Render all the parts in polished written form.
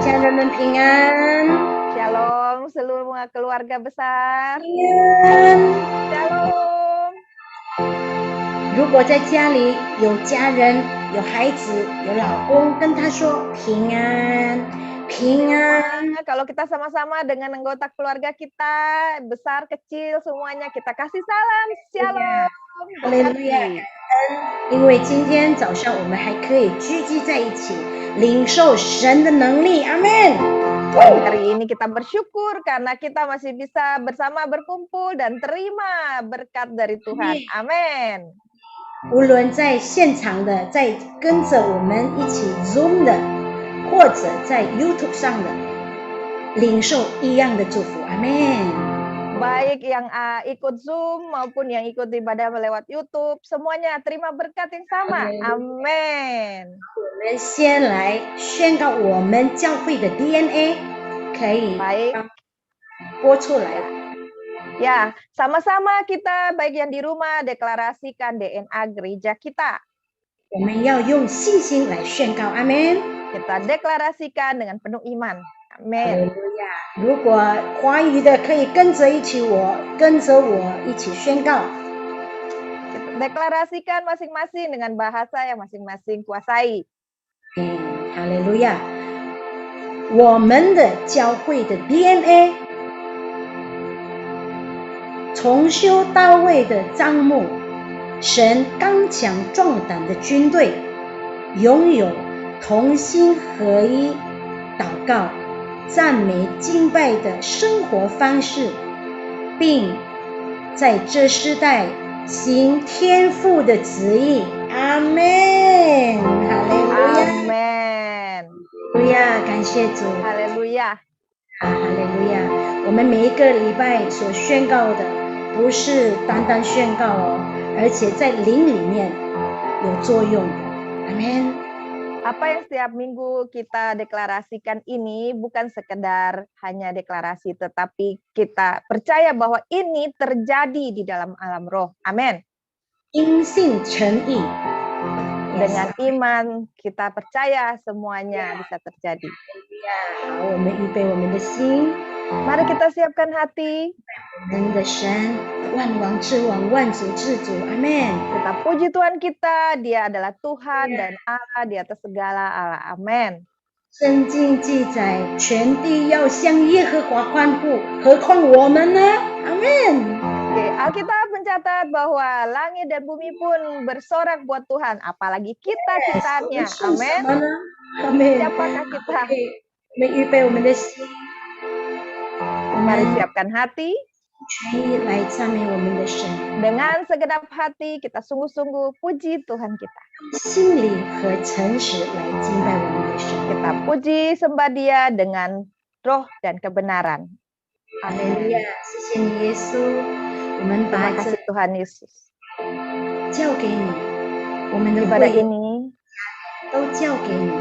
家人们平安。 Shalom seluruh keluarga besar. 平安。 Shalom. 如果在家里有家人、有孩子、有老公，跟他说平安，平安。 Kalau kita sama-sama dengan anggota keluarga kita, besar kecil semuanya kita kasih salam. Shalom. 哈利路亚，感恩，因为今天早上我们还可以聚集在一起，领受神的能力。阿门。 Hari ini kita bersyukur karena kita masih bisa bersama berkumpul dan terima berkat dari Tuhan. Amin. 无论在现场的，在跟着我们一起 Zoom 的，或者在 YouTube 上的，领受一样的祝福。阿门。 Baik yang ikut Zoom maupun yang ikut ibadah lewat YouTube, semuanya terima berkat yang sama. Amin. 我们先来宣告我们教会的 DNA， 可以 Baik. 播出来。 Ya, sama-sama kita baik yang di rumah deklarasikan DNA gereja kita. 我们要用信心来宣告。阿门。 Kita deklarasikan dengan penuh iman. 哈利 Amin. 路亚！如果华语的可以跟着我一起宣告。 Kita deklarasikan masing-masing dengan bahasa yang masing-masing kuasai. 哈利路亚！我们的教会的 DNA， 从修到位的帐幕，神刚强壮胆的军队，拥有同心合一、祷告、赞美、敬拜的生活方式，并在这世代行天父的旨意。阿门！哈利路亚！ Amin. 哈利路亚！感谢主！ Haleluya. 哈利路亚！我们每一个礼拜所宣告的，不是单单宣告哦，而且在灵里面有作用的。阿门。 Apa yang setiap minggu kita deklarasikan ini bukan sekedar hanya deklarasi, tetapi kita percaya bahwa ini terjadi di dalam alam roh. Amin. 因信诚意， Dengan iman kita percaya semuanya bisa terjadi. 好，我们预备我们的心， Mari kita siapkan hati, 我们的神，万王之王，万主之主。阿门。 kita puji Tuhan kita, Dia adalah Tuhan dan Allah di atas segala Allah. Amin. 圣经记载，全地要向耶和华欢呼，何况我们呢？阿门。 Oke, Alkitab mencatat bahwa langit dan bumi pun bersorak buat Tuhan, apalagi kita-kitanya. 是 Amin. 什么呢？阿门。 Siapakah kita? 我们预备我们的心， Mari siapkan hati. 全意来赞美我们的神， Dengan segenap hati kita sungguh-sungguh puji Tuhan kita. 心里和诚实来敬拜我们的神。 Kita puji sembah Dia dengan roh dan kebenaran. 哈利路亚！谢谢你，耶稣。我们 Terima 把这 kasih Tuhan Yesus. 交给你，我们的 Ibadah 会 ini 都交给你。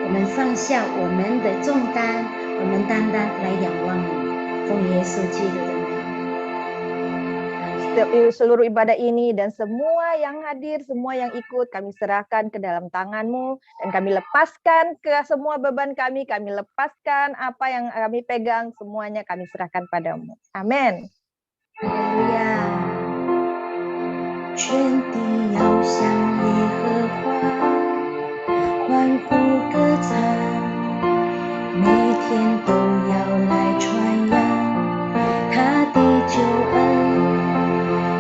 我们放下我们的重担，我们单单来仰望你，奉耶稣基督的名。 seluruh ibadah ini dan semua yang hadir, semua yang ikut kami serahkan ke dalam tangan-Mu dan kami lepaskan ke semua beban kami lepaskan apa yang kami pegang, semuanya kami serahkan padamu. Amin. 哈利路亚！全地要向耶和华欢呼歌唱，每天都要来传扬他的救恩，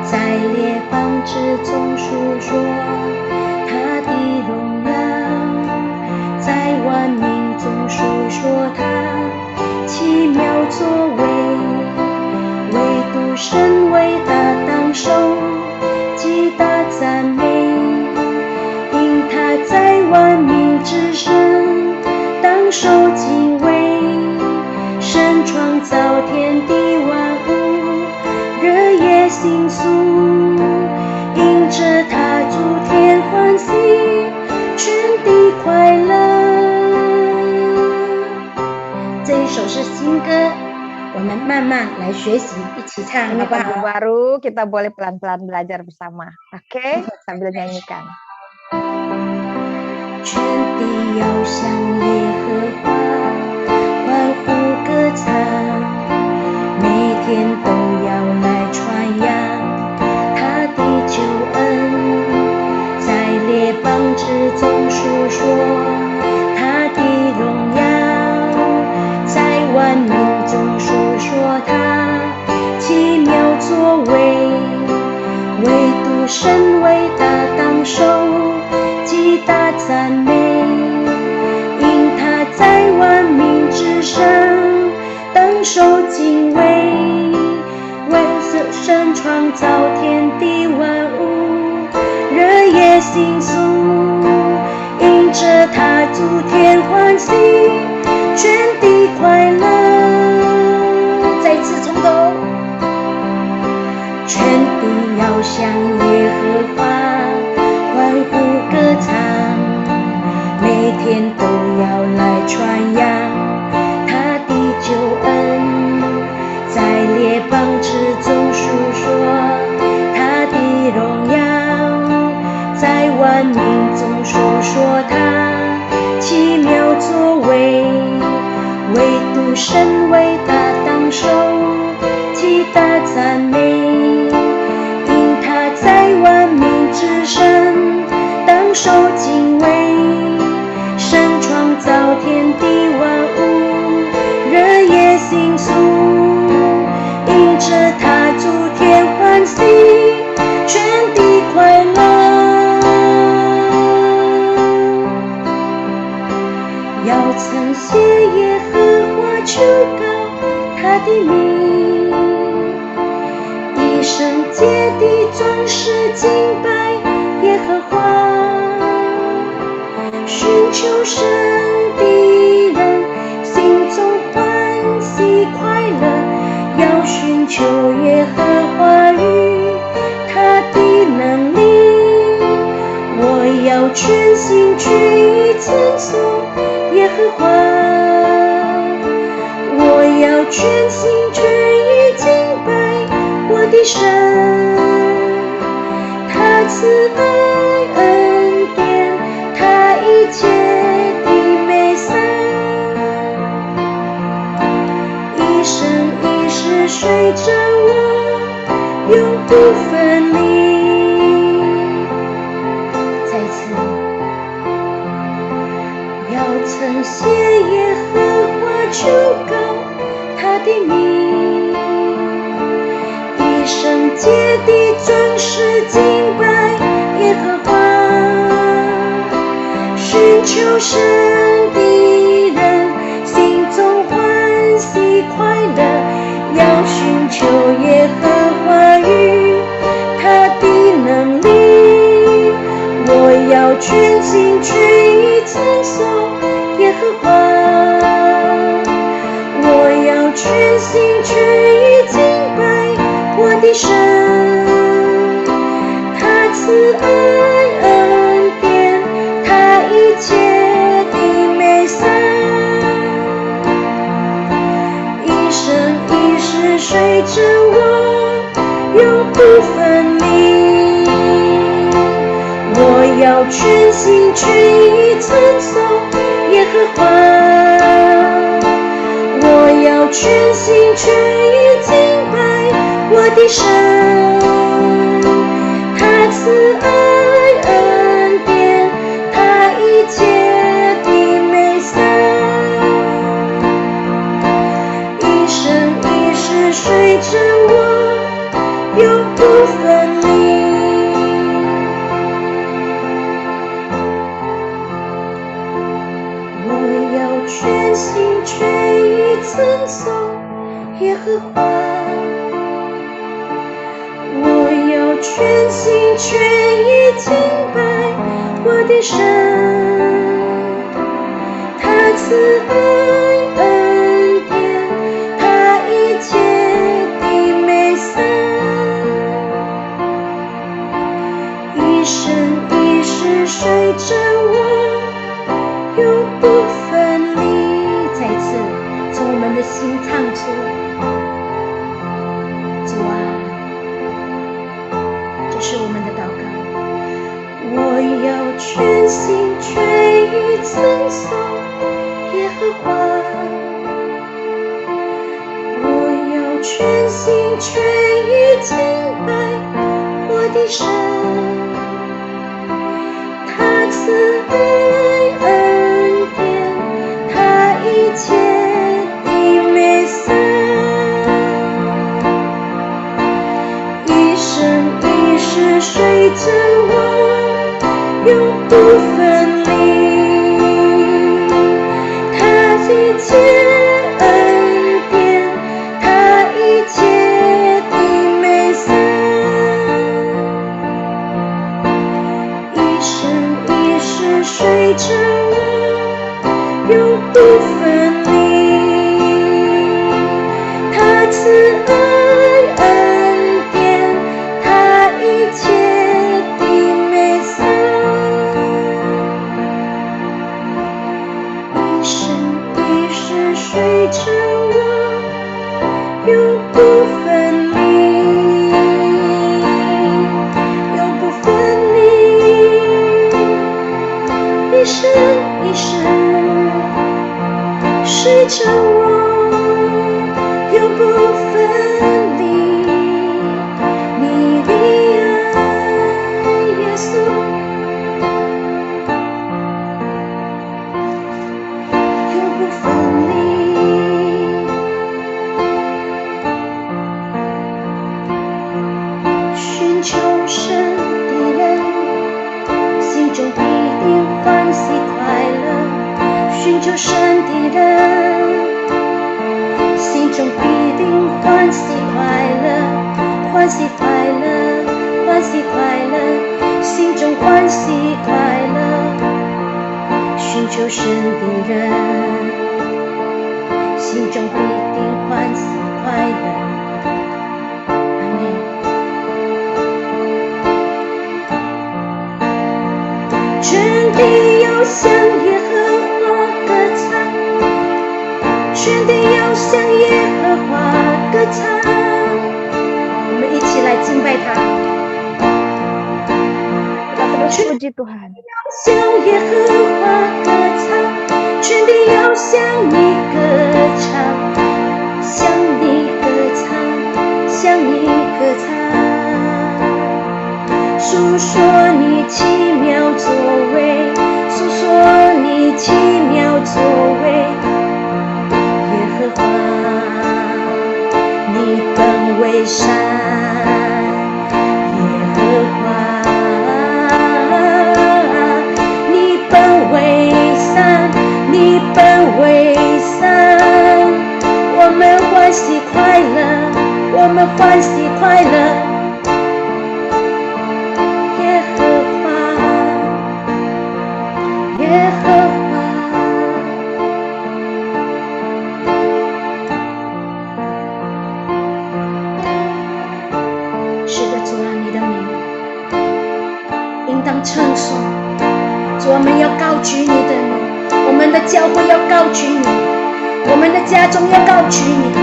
在列邦之中述说他的荣耀，在万民中述说他奇妙作为。 唯独神伟大当受极大赞美，因他在万民之上当受敬畏。神创造天地万物，日夜星宿，因着他诸天欢喜，全地快乐。这一首是新歌。 我们慢慢来学习，一起唱， Ini 好不 lagu 好？ baru, kita boleh pelan-pelan belajar bersama. Oke, sambil nyanyikan. 全地要向耶和华述说他的荣耀，在万民中述说他奇妙作为，唯独神伟大当受极大赞美，因他在万民之上当受敬畏，为神创造天地万物，人也心素，因着他诸天欢喜，全地快乐。再次从头，全地要向耶和华欢呼歌唱，每天都要来传扬他的救恩，在列邦之中述说他的荣耀，在万民中述说他奇妙作为，唯独神伟大当受极大赞美，因他在万民之上当受敬畏，神创造天地万物，人也心素，因着他诸天欢喜，全地快乐。要称谢耶和华，求告他的名，一生皆地壮士敬拜耶和华，寻求神的人心中欢喜快乐，要寻求耶和华与他的能力，我要全心全意称颂耶和华，我要全心全意敬拜我的神，他慈爱恩典，他一切的美善，一生一世随着我永不分离。再次要称谢耶和华，求告他的名，一生皆地壮士敬拜耶和华，寻求神的人心中欢喜快乐，要寻求耶和华与他的能力，我要全心全意称颂耶和华，我要全心全意敬拜我的神，他慈爱恩典，他一切的美善，一生一世随着我永不分离，我要全心全意称颂耶和华，我要全心全意敬拜我的神，他慈爱恩典，他一切的美善，一生一世随着我永不分离。我要全心全意称颂耶和华，我要全心全意敬拜我的神，他慈爱恩典，他一切的美善，一生一世随着我永不分离。再次从我们的心唱出，主啊，这是我们的祷告，我要全心全意称颂耶和华，我要全心全意敬拜我的神，他慈爱不分离。他一切恩典，他一切的美善，一生一世随着我，永不分离。他慈爱恩典，他一切的美善，一生一世随着我，永不分离，永不分离。一生一世随着我，永不分离。你的爱，耶稣，永不分离。寻求神的人，心中必定欢喜快乐。寻求神的人，心中必定欢喜快乐，欢喜快乐，欢喜快乐，心中欢喜快乐。寻求神的人，心中必定欢喜快乐。阿们。全地要向耶和华歌唱，全地要向耶和华歌唱。我们一起来敬拜他。 Kita terus puji Tuhan. 向耶和华歌唱，全地要向你歌唱，向你歌唱，向你歌唱，诉说你奇妙作为，诉说你奇妙作为。耶和华，你本为善，耶和华。 你本为善，我们欢喜快乐，我们欢喜快乐。耶和华，耶和华，是的，主啊，你的名应当称颂。主，我们要高举你的名。 我们的教会要高举你，我们的家中要高举你。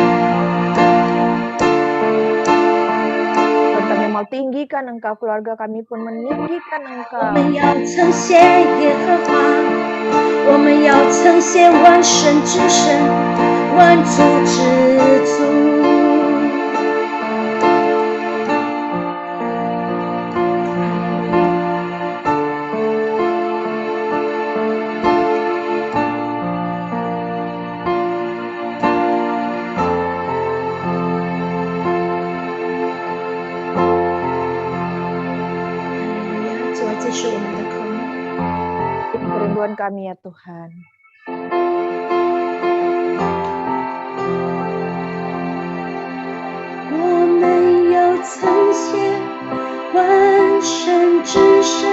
Kami mau tinggikan Engkau, keluarga kami pun meninggikan Engkau. 我们要称谢耶和华，我们要称谢万神之神，万主之主。 Kerinduan kami ya Tuhan. 我们要称谢万神之神，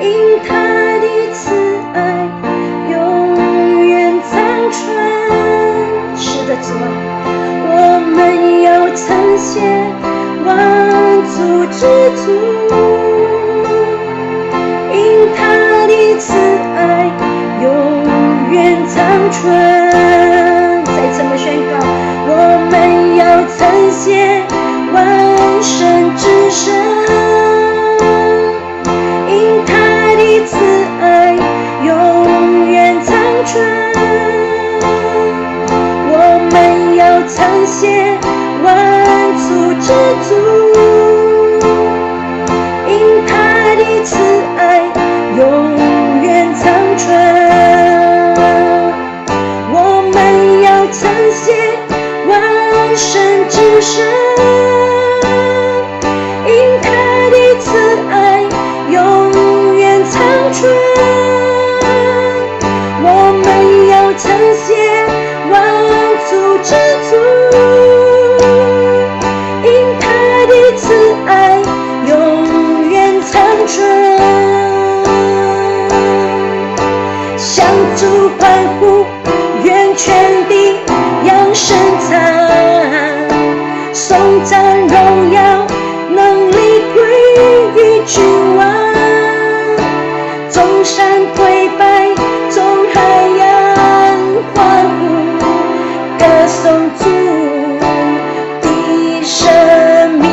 因他的慈爱永远长存。是的，主啊，我们要称谢万主之主。 因他的慈爱永远长存。再怎么宣告，我们要称谢万神之神，因他的慈爱永远长存。我们要称谢万主之主，因他的慈爱。 永远长存，我们要称谢万神之神，因他的慈爱欢呼，愿全地扬声唱，颂赞荣耀能力归于君王，众山跪拜，众海洋欢呼，歌颂主的生命。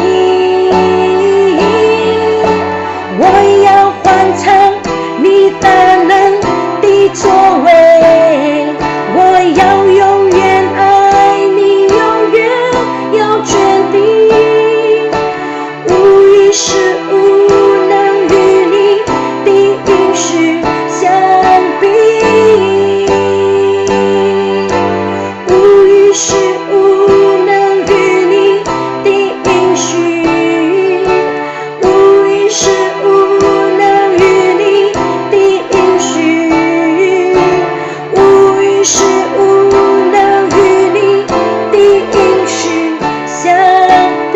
我要欢唱你大能的作为，我要永远爱你，永远要决定，无一事无能与你的应许相比，无一事无能与你的应许，无一事无能与你的应许，无一事无能与你的应许相比。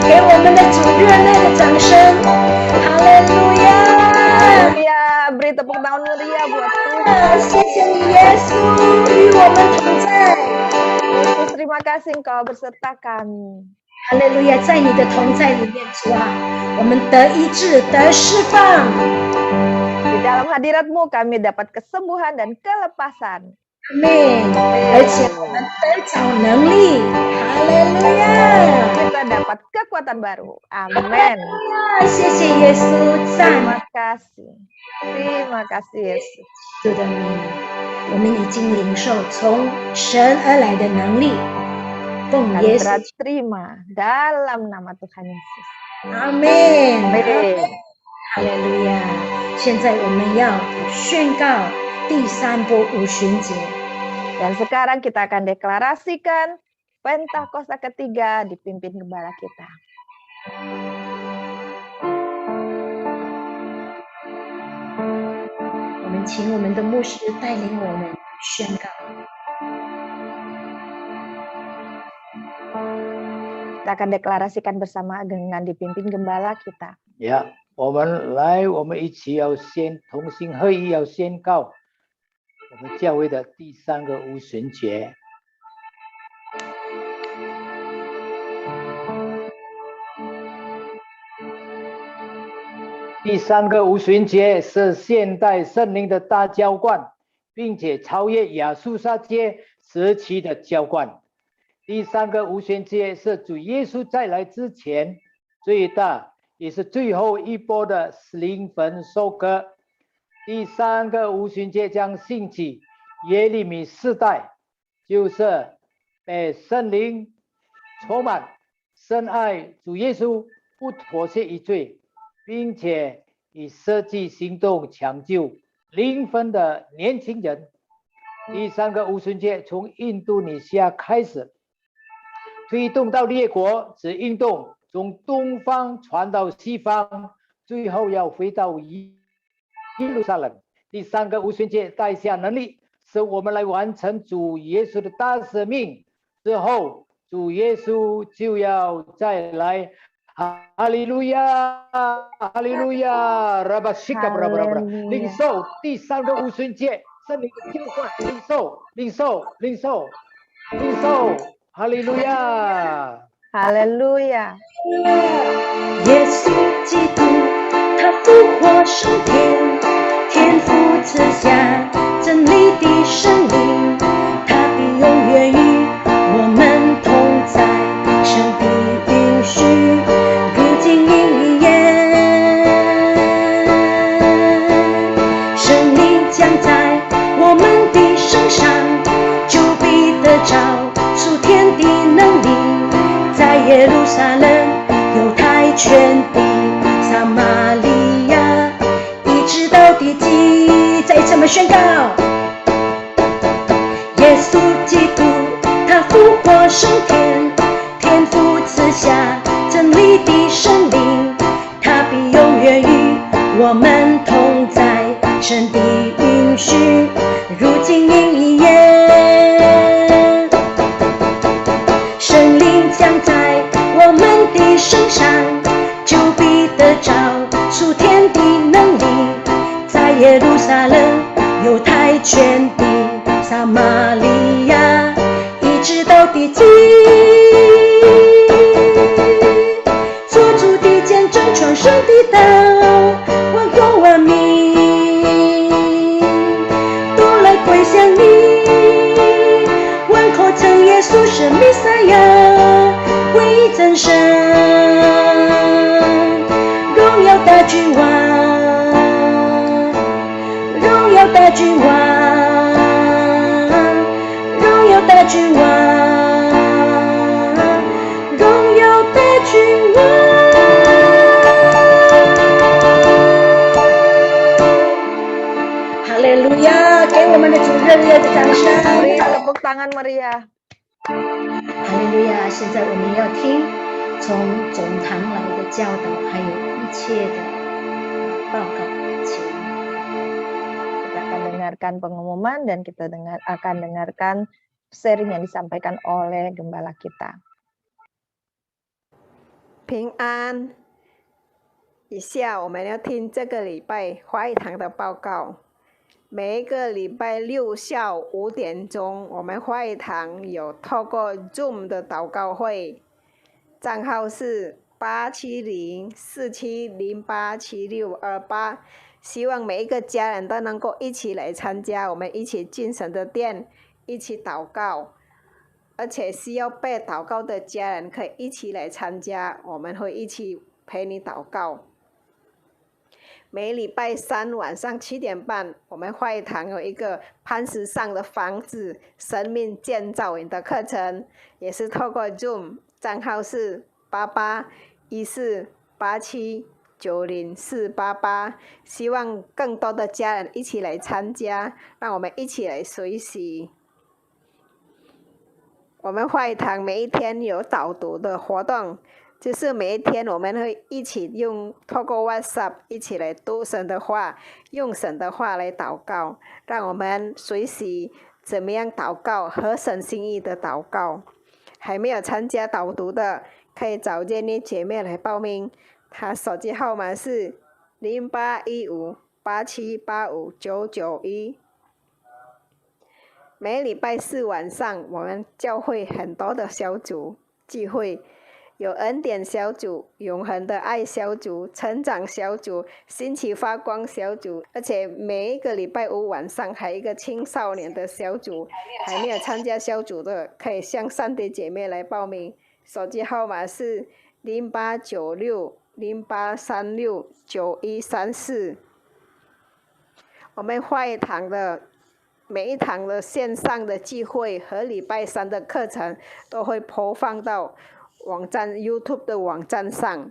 给我们的主热烈的掌声，哈利路亚！ Ya, beri tepuk tangan meriah buat Tuhan. 谢谢你，耶稣与我们同在。 Yesus, terima kasih Engkau berserta kami. 哈利路亚，在你的同在里面，主啊，我们得医治，得释放。 Di dalam hadirat-Mu kami dapat kesembuhan dan kelepasan. 阿门。而且我们得着能力，哈利路亚。 Kita dapat kekuatan baru. Amin. 谢谢耶稣，赞 Terima kasih. Terima kasih Yesus. 主的名，我们已经领受从神而来的能力，奉 Kami 耶稣， telah terima dalam nama Tuhan Yesus. 阿门。 Amin. 哈利路亚！现在我们要宣告第三波五旬节。 Dan sekarang kita akan deklarasikan Pentakosta ketiga dipimpin gembala kita. 我们请我们的牧师带领我们宣告。 Kita akan deklarasikan bersama dengan dipimpin gembala kita. 呀，我们一起要同心合意，要宣告我们教会的第三个五旬节。第三个五旬节是现代圣灵的大浇灌，并且超越亚述撒节时期的浇灌。第三个五旬节是主耶稣再来之前最大也是最后一波的灵魂收割。第三个五旬节将兴起耶利米世代，就是被圣灵充满，深爱主耶稣，不妥协于罪，并且以实际行动抢救灵魂的年轻人。第三个五旬节从印度尼西亚开始，推动到列国，指运动从东方传到西方，最后要回到耶路撒冷。第三个五旬节带下能力，使我们来完成主耶稣的大使命。之后主耶稣就要再来。哈利路亚，哈利路亚，拉巴西卡布拉布拉布拉，领受第三个五旬节圣灵的浇灌，领受，领受，领受，领受，哈利路亚，哈利路亚。耶稣基督，他复活升天，天父赐下真理的圣灵，他必永远与我们同在，神的允许如今应验，圣灵降在我们的身上，就必得着属天的能力，在耶路撒冷、犹太全地、撒玛利亚，一直到地极。再这么宣告：耶稣基督，他复活升天，天父赐下真理的圣灵，他必永远与我们同在，神的允许如今应验，圣灵降在我们的身上，就必得着属天的能力，在耶路全地撒玛利亚，一直到地极。做主的见证，传神的道，万国万民都来归向你。万口称耶稣是弥赛亚，归真神，荣耀大君王，荣耀大君王，荣耀大君王，荣耀大君王。哈利路亚，给我们的主热烈的掌声。 Mari tepuk tangan meriah. 哈利路亚！现在我们要听从总长老的教导，还有一切的报告。请 Kita akan dengarkan pengumuman dan kita akan dengarkan sharing yang disampaikan oleh gembala kita. 平安。以下我们要听这个礼拜华语堂的报告。每一个礼拜六下午5点钟，我们华语堂有透过 Zoom 的祷告会，账号是87047087628，希望每一个家人都能够一起来参加，我们一起进神的殿，一起祷告。而且需要被祷告的家人可以一起来参加，我们会一起陪你祷告。每礼拜三晚上7点半，我们会堂有一个磐石上的房子生命建造营的课程，也是透过 Zoom， 账号是881487904888，希望更多的家人一起来参加，让我们一起来学习。我们会堂每一天有导读的活动，就是每一天我们会一起透过 WhatsApp 一起来读神的话，用神的话来祷告，让我们学习怎么样祷告，合神心意的祷告。还没有参加导读的，可以找建议姐妹来报名，她手机号码是081587859991。每礼拜四晚上，我们教会很多的小组聚会，有恩典小组、永恒的爱小组、成长小组、兴起发光小组，而且每一个礼拜五晚上还有一个青少年的小组。还没有参加小组的，可以向上帝姐妹来报名，手机号码是089608369134。我们会堂的每一堂的线上的聚会和礼拜三的课程都会播放到网站 YouTube 的网站上，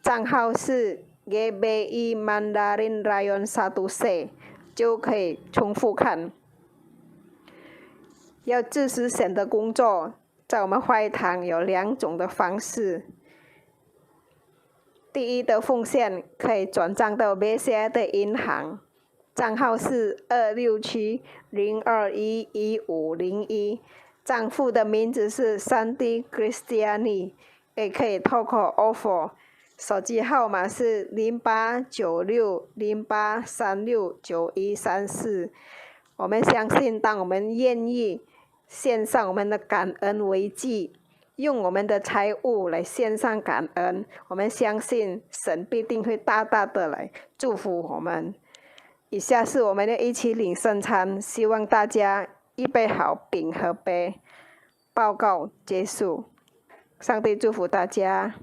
账号是 GBI Mandarin Rayon 1C， 就可以重复看。要支持神的工作，在我们会堂有2种的方式。第一的奉献可以转账到 BCI 的银行，账号是26702111501，账户的名字是 Sandy Christiani， 也可以透过 offer， 手机号码是089608369134。我们相信，当我们愿意献上我们的感恩为祭，用我们的财物来献上感恩，我们相信神必定会大大的来祝福我们。以下是我们的一起领圣餐，希望大家预备好饼和杯。报告结束，上帝祝福大家。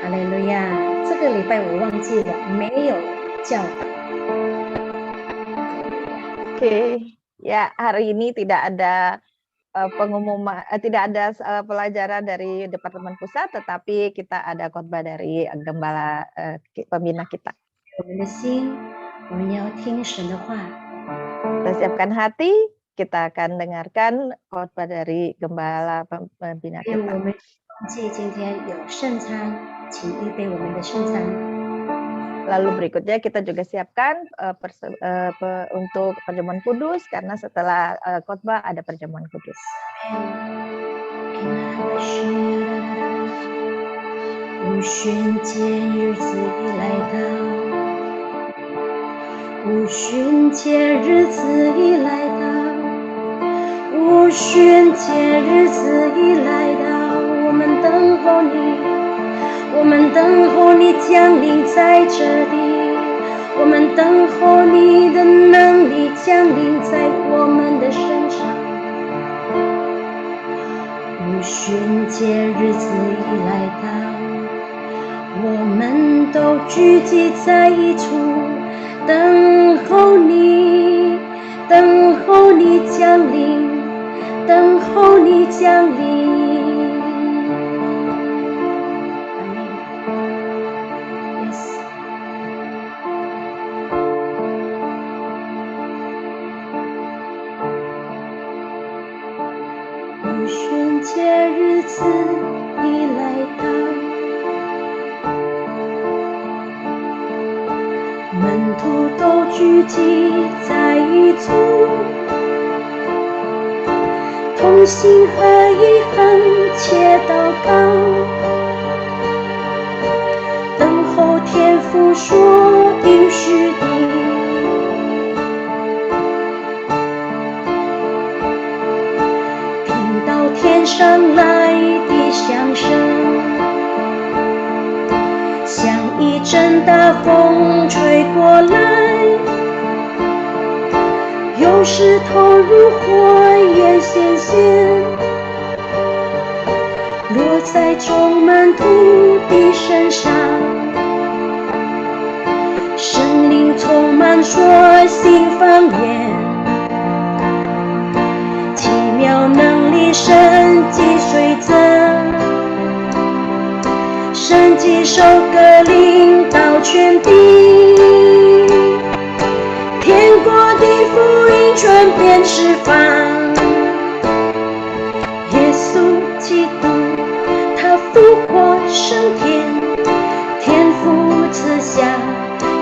哈利路亚！这个礼拜我忘记了，没有教导。Oke, ya hari ini tidak ada pengumuman, tidak ada pelajaran dari Departemen Pusat, tetapi kita ada khotbah dari gembala pembina kita. 我们的心，我们要听神的话。 Kita siapkan hati, kita akan dengarkan khotbah dari gembala pembina 因为 kita. 我们忘记今天有圣餐，请预备我们的圣餐。 Lalu berikutnya kita juga siapkan untuk perjamuan kudus, karena setelah khotbah ada perjamuan kudus. 我们五旬节日子已来到，五旬节日子已来到，五旬节日子已来到，我们等候你，我们等候你降临在这里，我们等候你的能力降临在我们的身上。五旬节日子已来到，我们都聚集在一处，等候你，等候你降临，等候你降临。五旬节日子已来到，门徒都聚集在一处，同心合意恳切祷告，等候天父所应许的。天上来的响声，像一阵大风吹过来，有石头如火焰显现，落在众门徒的身上，圣灵充满说新方言，奇妙能力神迹随增，神迹手割领到全地，天国的福音传遍四方。耶稣基督他复活升天，天父赐下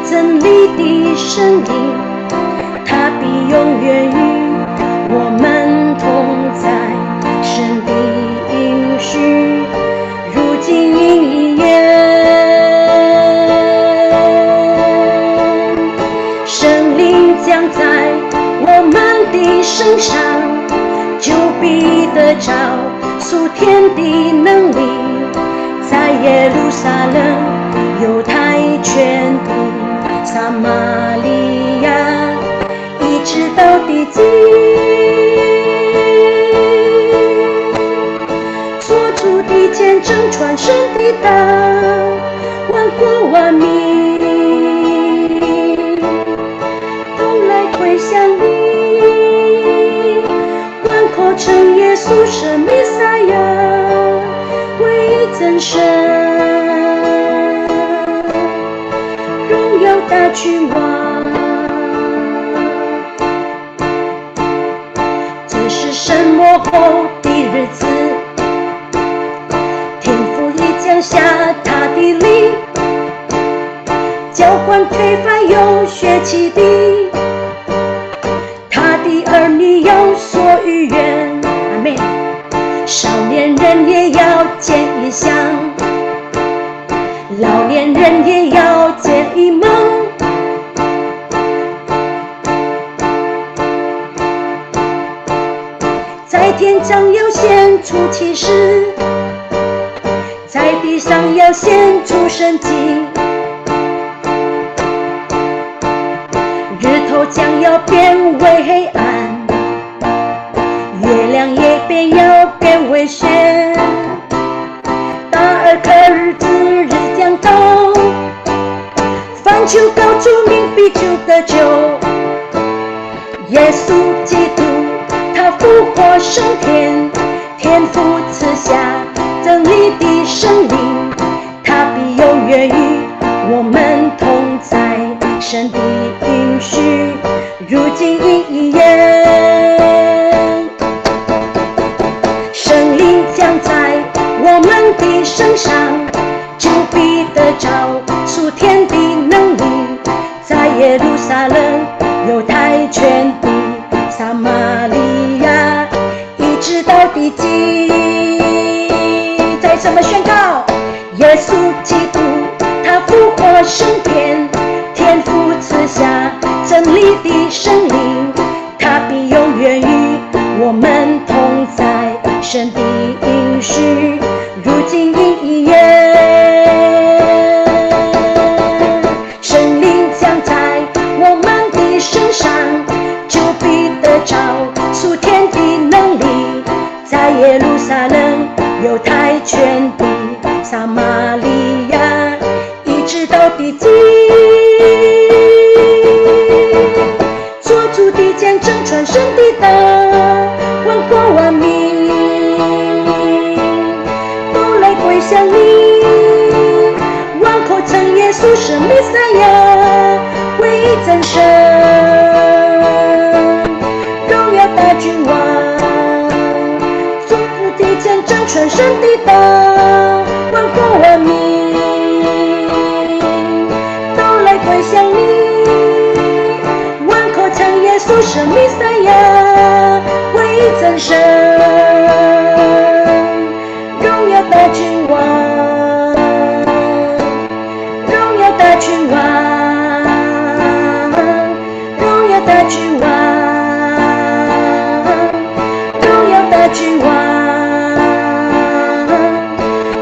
真理的圣灵，他必永远与我们同在，神的应许如今应验。圣灵降在我们的身上，就必得着属天的能力，在耶路撒冷、犹太全地、撒玛利亚，一直到地极。主的见证传神的道，万国万民都来归向你，万口称耶稣是弥赛亚，唯一真神，荣耀大君王。这是神末后的日子，降下他的灵，浇灌推翻有血气的，他的儿女有所欲愿。阿们。少年人也要见异象，老年人也要见异梦，在天将要显出启示，在地上要显出神迹，日头将要变为黑暗，月亮也便要变为血，大而可日子日将到，凡求告主名必就得救。耶稣基督他复活升天，天父赐下真理的圣灵，他必永远与我们同在，神的应许如今应验。圣灵降在我们的身上，就必得着属天的能力，在耶路撒冷、犹太全地、撒玛利亚，一直到地极。再怎么宣告，耶稣基督他复活升天，天父赐下真理的圣灵，他必永远与我们同在，神的应许如今应验，圣灵降在我们的身上，就必得着属天的能力，在耶路撒冷、犹太全地、撒玛利亚，一直到地极，做主的见证，传神的道，万国万民都来归向你，万口称耶稣是弥赛亚，唯一真神，荣耀大君王，做主的见证，传神的道，万国万民都来归向你，万口称耶稣是弥赛亚，唯一真神，荣耀大君王，荣耀大君王，荣耀大君王，荣耀大君王，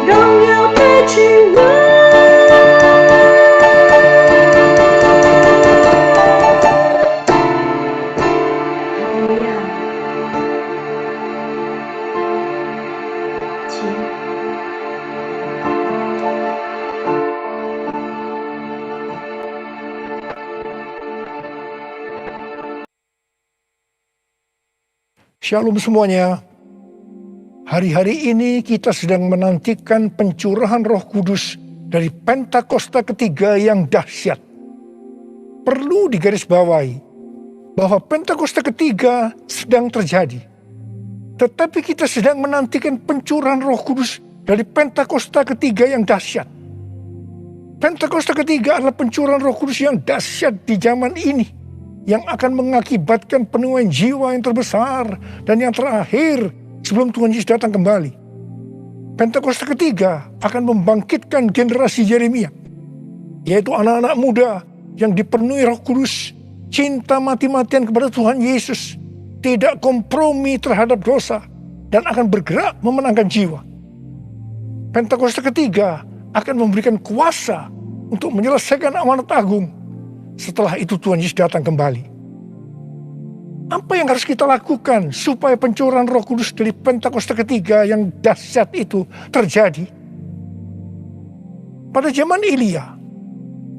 荣耀大君王。哈利路亚，请。Shalom semuanya. Hari-hari ini kita sedang menantikan pencurahan Roh Kudus dari Pentakosta ketiga yang dahsyat. Perlu digarisbawahi bahwa Pentakosta ketiga sedang terjadi. Tetapi kita sedang menantikan pencurahan Roh Kudus dari Pentakosta ketiga yang dahsyat. Pentakosta ketiga adalah pencurahan Roh Kudus yang dahsyat di zaman ini, yang akan mengakibatkan penuaian jiwa yang terbesar dan yang terakhir sebelum Tuhan Yesus datang kembali. Pentakosta ketiga akan membangkitkan generasi Yeremia, yaitu anak-anak muda yang dipenuhi Roh Kudus, cinta mati-matian kepada Tuhan Yesus, tidak kompromi terhadap dosa, dan akan bergerak memenangkan jiwa. Pentakosta ketiga akan memberikan kuasa untuk menyelesaikan amanat agung. Setelah itu Tuhan Yesus datang kembali. Apa yang harus kita lakukan supaya pencurahan Roh Kudus dari Pentakosta ketiga yang dahsyat itu terjadi? Pada zaman Elia,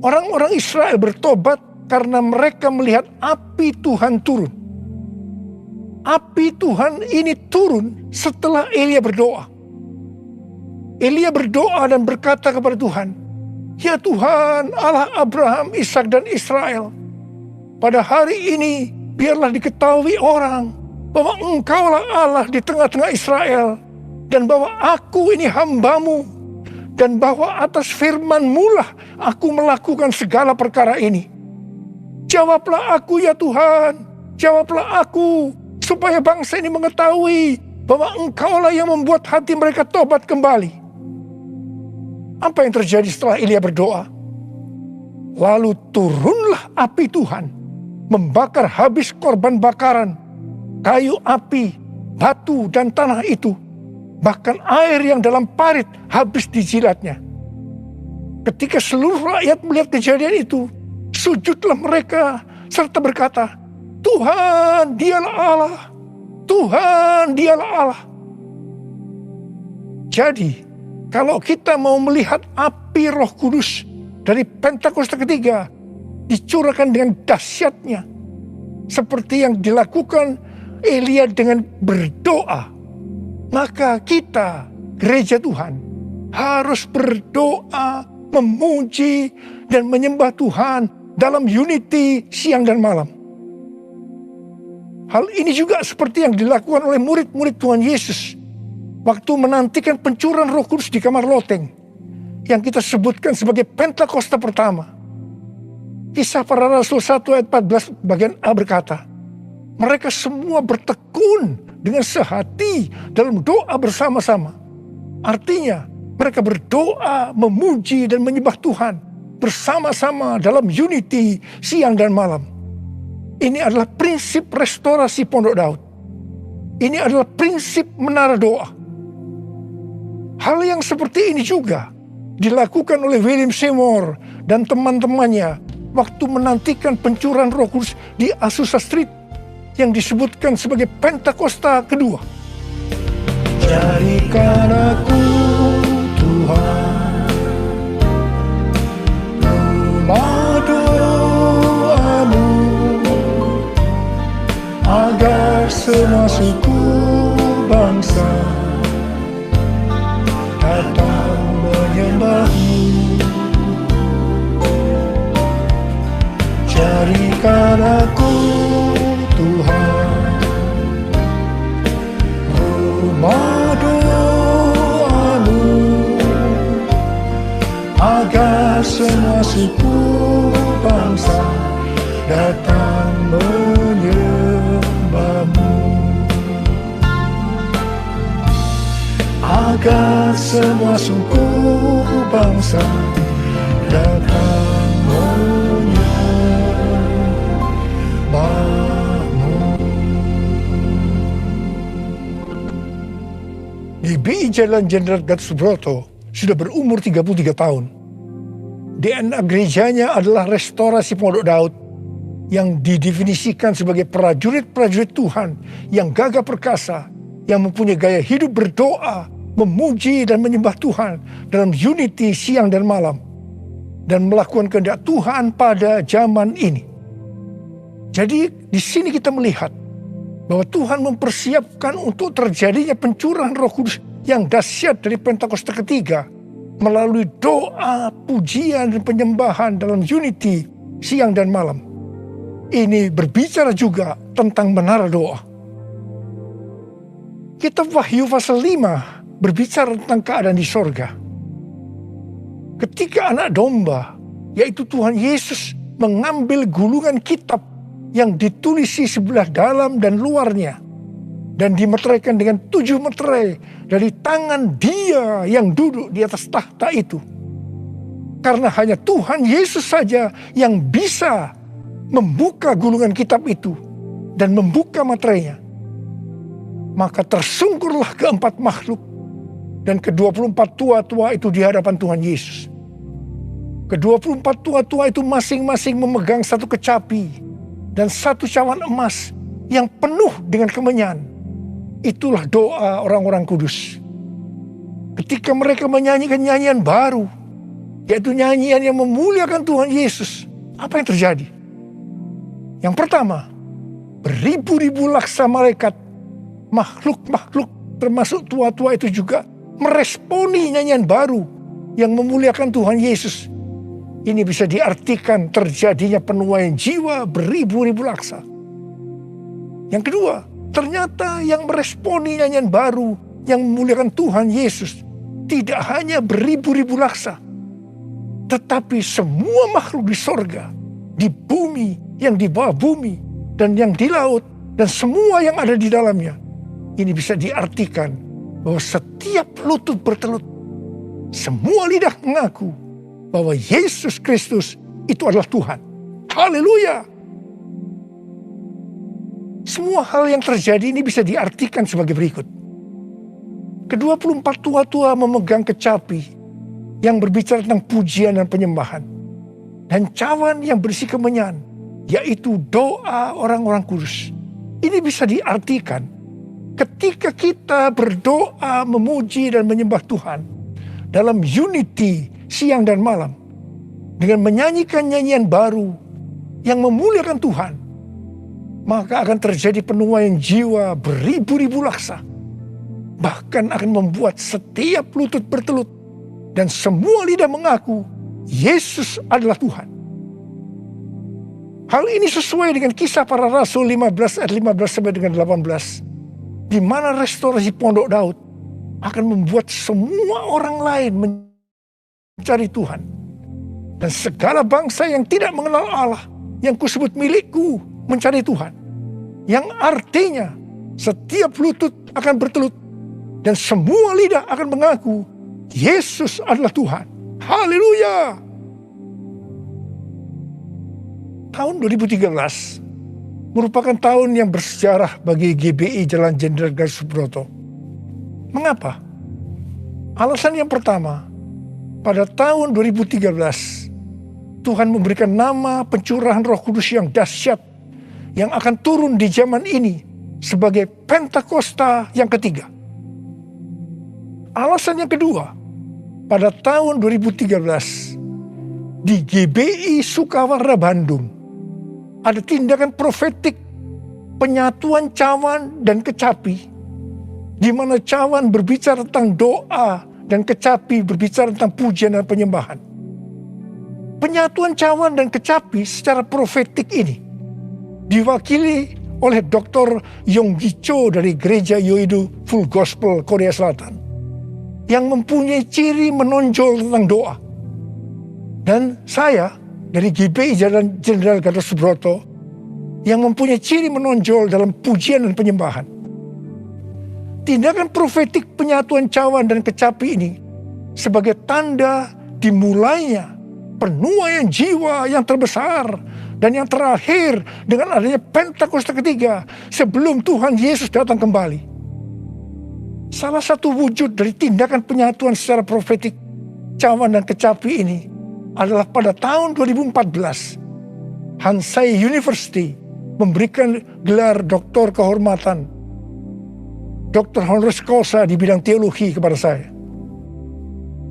orang-orang Israel bertobat karena mereka melihat api Tuhan turun. Api Tuhan ini turun setelah Elia berdoa. Elia berdoa dan berkata kepada Tuhan, "Ya Tuhan, Allah Abraham, Ishak dan Israel, pada hari ini biarlah diketahui orang bahwa Engkaulah Allah di tengah-tengah Israel, dan bahwa aku ini hamba-Mu, dan bahwa atas firman-Mu lah aku melakukan segala perkara ini. Jawablah aku ya Tuhan, jawablah aku, supaya bangsa ini mengetahui bahwa Engkaulah yang membuat hati mereka tobat kembali." Apa yang terjadi setelah Elia berdoa? Lalu turunlah api Tuhan, membakar habis korban bakaran, kayu api, batu dan tanah itu. Bahkan air yang dalam parit habis dijilatnya. Ketika seluruh rakyat melihat kejadian itu, sujudlah mereka serta berkata, "Tuhan, dialah Allah. Tuhan, dialah Allah." Jadi, kalau kita mau melihat api Roh Kudus dari Pentakosta ketiga dicurahkan dengan dahsyatnya, seperti yang dilakukan Elia dengan berdoa, maka kita, gereja Tuhan, harus berdoa, memuji, dan menyembah Tuhan dalam unity siang dan malam. Hal ini juga seperti yang dilakukan oleh murid-murid Tuhan Yesus waktu menantikan pencurahan Roh Kudus di kamar loteng, yang kita sebutkan sebagai Pentakosta pertama. Kisah Para Rasul 1 ayat 14 bagian A berkata, mereka semua bertekun dengan sehati dalam doa bersama-sama. Artinya, Mereka berdoa, memuji dan menyembah Tuhan bersama-sama dalam unity siang dan malam. Ini adalah prinsip restorasi Pondok Daud. Ini adalah prinsip menara doa. Hal yang seperti ini juga dilakukan oleh William Seymour dan teman-temannya waktu menantikan pencurahan Roh Kudus di Azusa Street yang disebutkan sebagai Pentakosta kedua. Jadikan aku Tuhan rumah doamu, agar semua suku bangsa datang menyembahmu. Jadikan aku Tuhan rumah doamu, agar semua suku bangsa datang menyembahmu. Agar semua suku bangsa datang menyembahmu. GBI Jalan Jenderal Gatot Subroto sudah berumur 33 tahun. DNA gerejanya adalah restorasi Pondok Daud yang didefinisikan sebagai prajurit-prajurit Tuhan yang gagah perkasa, yang mempunyai gaya hidup berdoa, memuji dan menyembah Tuhan dalam unity siang dan malam, dan melakukan kehendak Tuhan pada zaman ini. Jadi di sini kita melihat bahwa Tuhan mempersiapkan untuk terjadinya pencurahan Roh Kudus yang dahsyat dari Pentakosta ketiga melalui doa, pujian, dan penyembahan dalam unity siang dan malam. Ini berbicara juga tentang menara doa. Kitab Wahyu pasal 5 berbicara tentang keadaan di sorga. Ketika anak domba, yaitu Tuhan Yesus, mengambil gulungan kitab yang ditulisi sebelah dalam dan luarnya, dan dimeteraikan dengan 7 meterai dari tangan Dia yang duduk di atas tahta itu. Karena hanya Tuhan Yesus saja yang bisa membuka gulungan kitab itu dan membuka materainya. Maka tersungkurlah keempat makhluk dan ke-24 tua-tua itu di hadapan Tuhan Yesus. Ke-24 tua-tua itu masing-masing memegang satu kecapi dan satu cawan emas yang penuh dengan kemenyan. Itulah doa orang-orang kudus. Ketika mereka menyanyikan nyanyian baru, yaitu nyanyian yang memuliakan Tuhan Yesus, apa yang terjadi? Yang pertama, beribu-ribu laksa malaikat, makhluk-makhluk termasuk tua-tua itu juga meresponi nyanyian baru yang memuliakan Tuhan Yesus. Ini bisa diartikan terjadinya penuaian jiwa beribu-ribu laksa. Yang kedua, ternyata yang meresponi nyanyian baru yang memuliakan Tuhan Yesus tidak hanya beribu-ribu laksa, tetapi semua makhluk di sorga, di bumi, yang di bawah bumi, dan yang di laut, dan semua yang ada di dalamnya. Ini bisa diartikan bahwa setiap lutut bertelut, semua lidah mengaku bahwa Yesus Kristus itu adalah Tuhan. Haleluya! Semua hal yang terjadi ini bisa diartikan sebagai berikut. Ke-24 tua-tua memegang kecapi yang berbicara tentang pujian dan penyembahan, dan cawan yang berisi kemenyan, yaitu doa orang-orang kudus. Ini bisa diartikan ketika kita berdoa, memuji dan menyembah Tuhan dalam unity siang dan malam, dengan menyanyikan nyanyian baru yang memuliakan Tuhan, maka akan terjadi penuaian jiwa beribu-ribu laksa. Bahkan akan membuat setiap lutut bertelut dan semua lidah mengaku Yesus adalah Tuhan. Hal ini sesuai dengan Kisah Para Rasul 15 ayat 15 sampai dengan 18, di mana restorasi Pondok Daud akan membuat semua orang lain mencari Tuhan. Dan segala bangsa yang tidak mengenal Allah, yang kusebut milikku, mencari Tuhan. Yang artinya setiap lutut akan bertelut dan semua lidah akan mengaku Yesus adalah Tuhan. Haleluya. Tahun 2013 merupakan tahun yang bersejarah bagi GBI Jalan Jenderal Gatot Subroto. Mengapa? Alasan yang pertama, pada tahun 2013 Tuhan memberikan nama pencurahan Roh Kudus yang dahsyat yang akan turun di zaman ini sebagai Pentakosta yang ketiga. Alasan yang kedua, pada tahun 2013 di GBI Sukawarna Bandung ada tindakan profetik penyatuan cawan dan kecapi, di mana cawan berbicara tentang doa dan kecapi berbicara tentang pujian dan penyembahan. Penyatuan cawan dan kecapi secara profetik ini diwakili oleh Dr. Yonggi Cho dari Gereja Yoido Full Gospel Korea Selatan yang mempunyai ciri menonjol tentang doa. Dan saya dari GBI Jalan Jenderal Gatot Subroto yang mempunyai ciri menonjol dalam pujian dan penyembahan. Tindakan profetik penyatuan cawan dan kecapi ini sebagai tanda dimulainya penuaian jiwa yang terbesar dan yang terakhir dengan adanya Pentakosta ketiga sebelum Tuhan Yesus datang kembali. Salah satu wujud dari tindakan penyatuan secara profetik cawan dan kecapi ini adalah pada tahun 2014 Hansai University memberikan gelar doktor kehormatan Dr. honoris causa di bidang teologi kepada saya.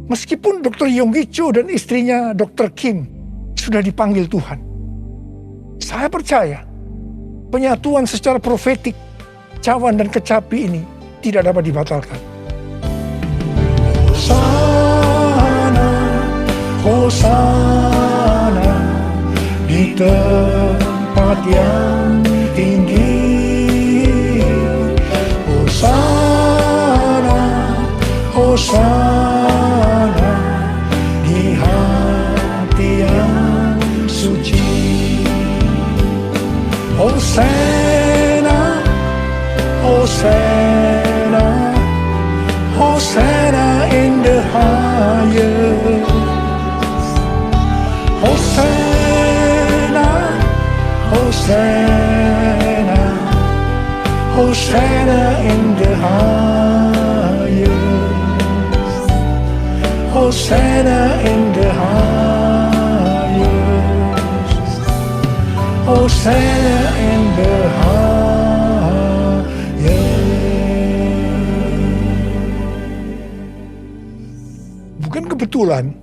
Meskipun Dr. Yonggi Cho dan istrinya Dr. Kim sudah dipanggil Tuhan, saya percaya penyatuan secara profetik cawan dan kecapi ini tidak dapat dibatalkan. Hosana di tempat yang tinggi. Hosana, Hosana di hati yang suci. Hosana, Hosana, Hosana in the highest. Hosanna, Hosanna, Hosanna in the highest. Hosanna in the highest. Hosanna in the highest. Bukan kebetulan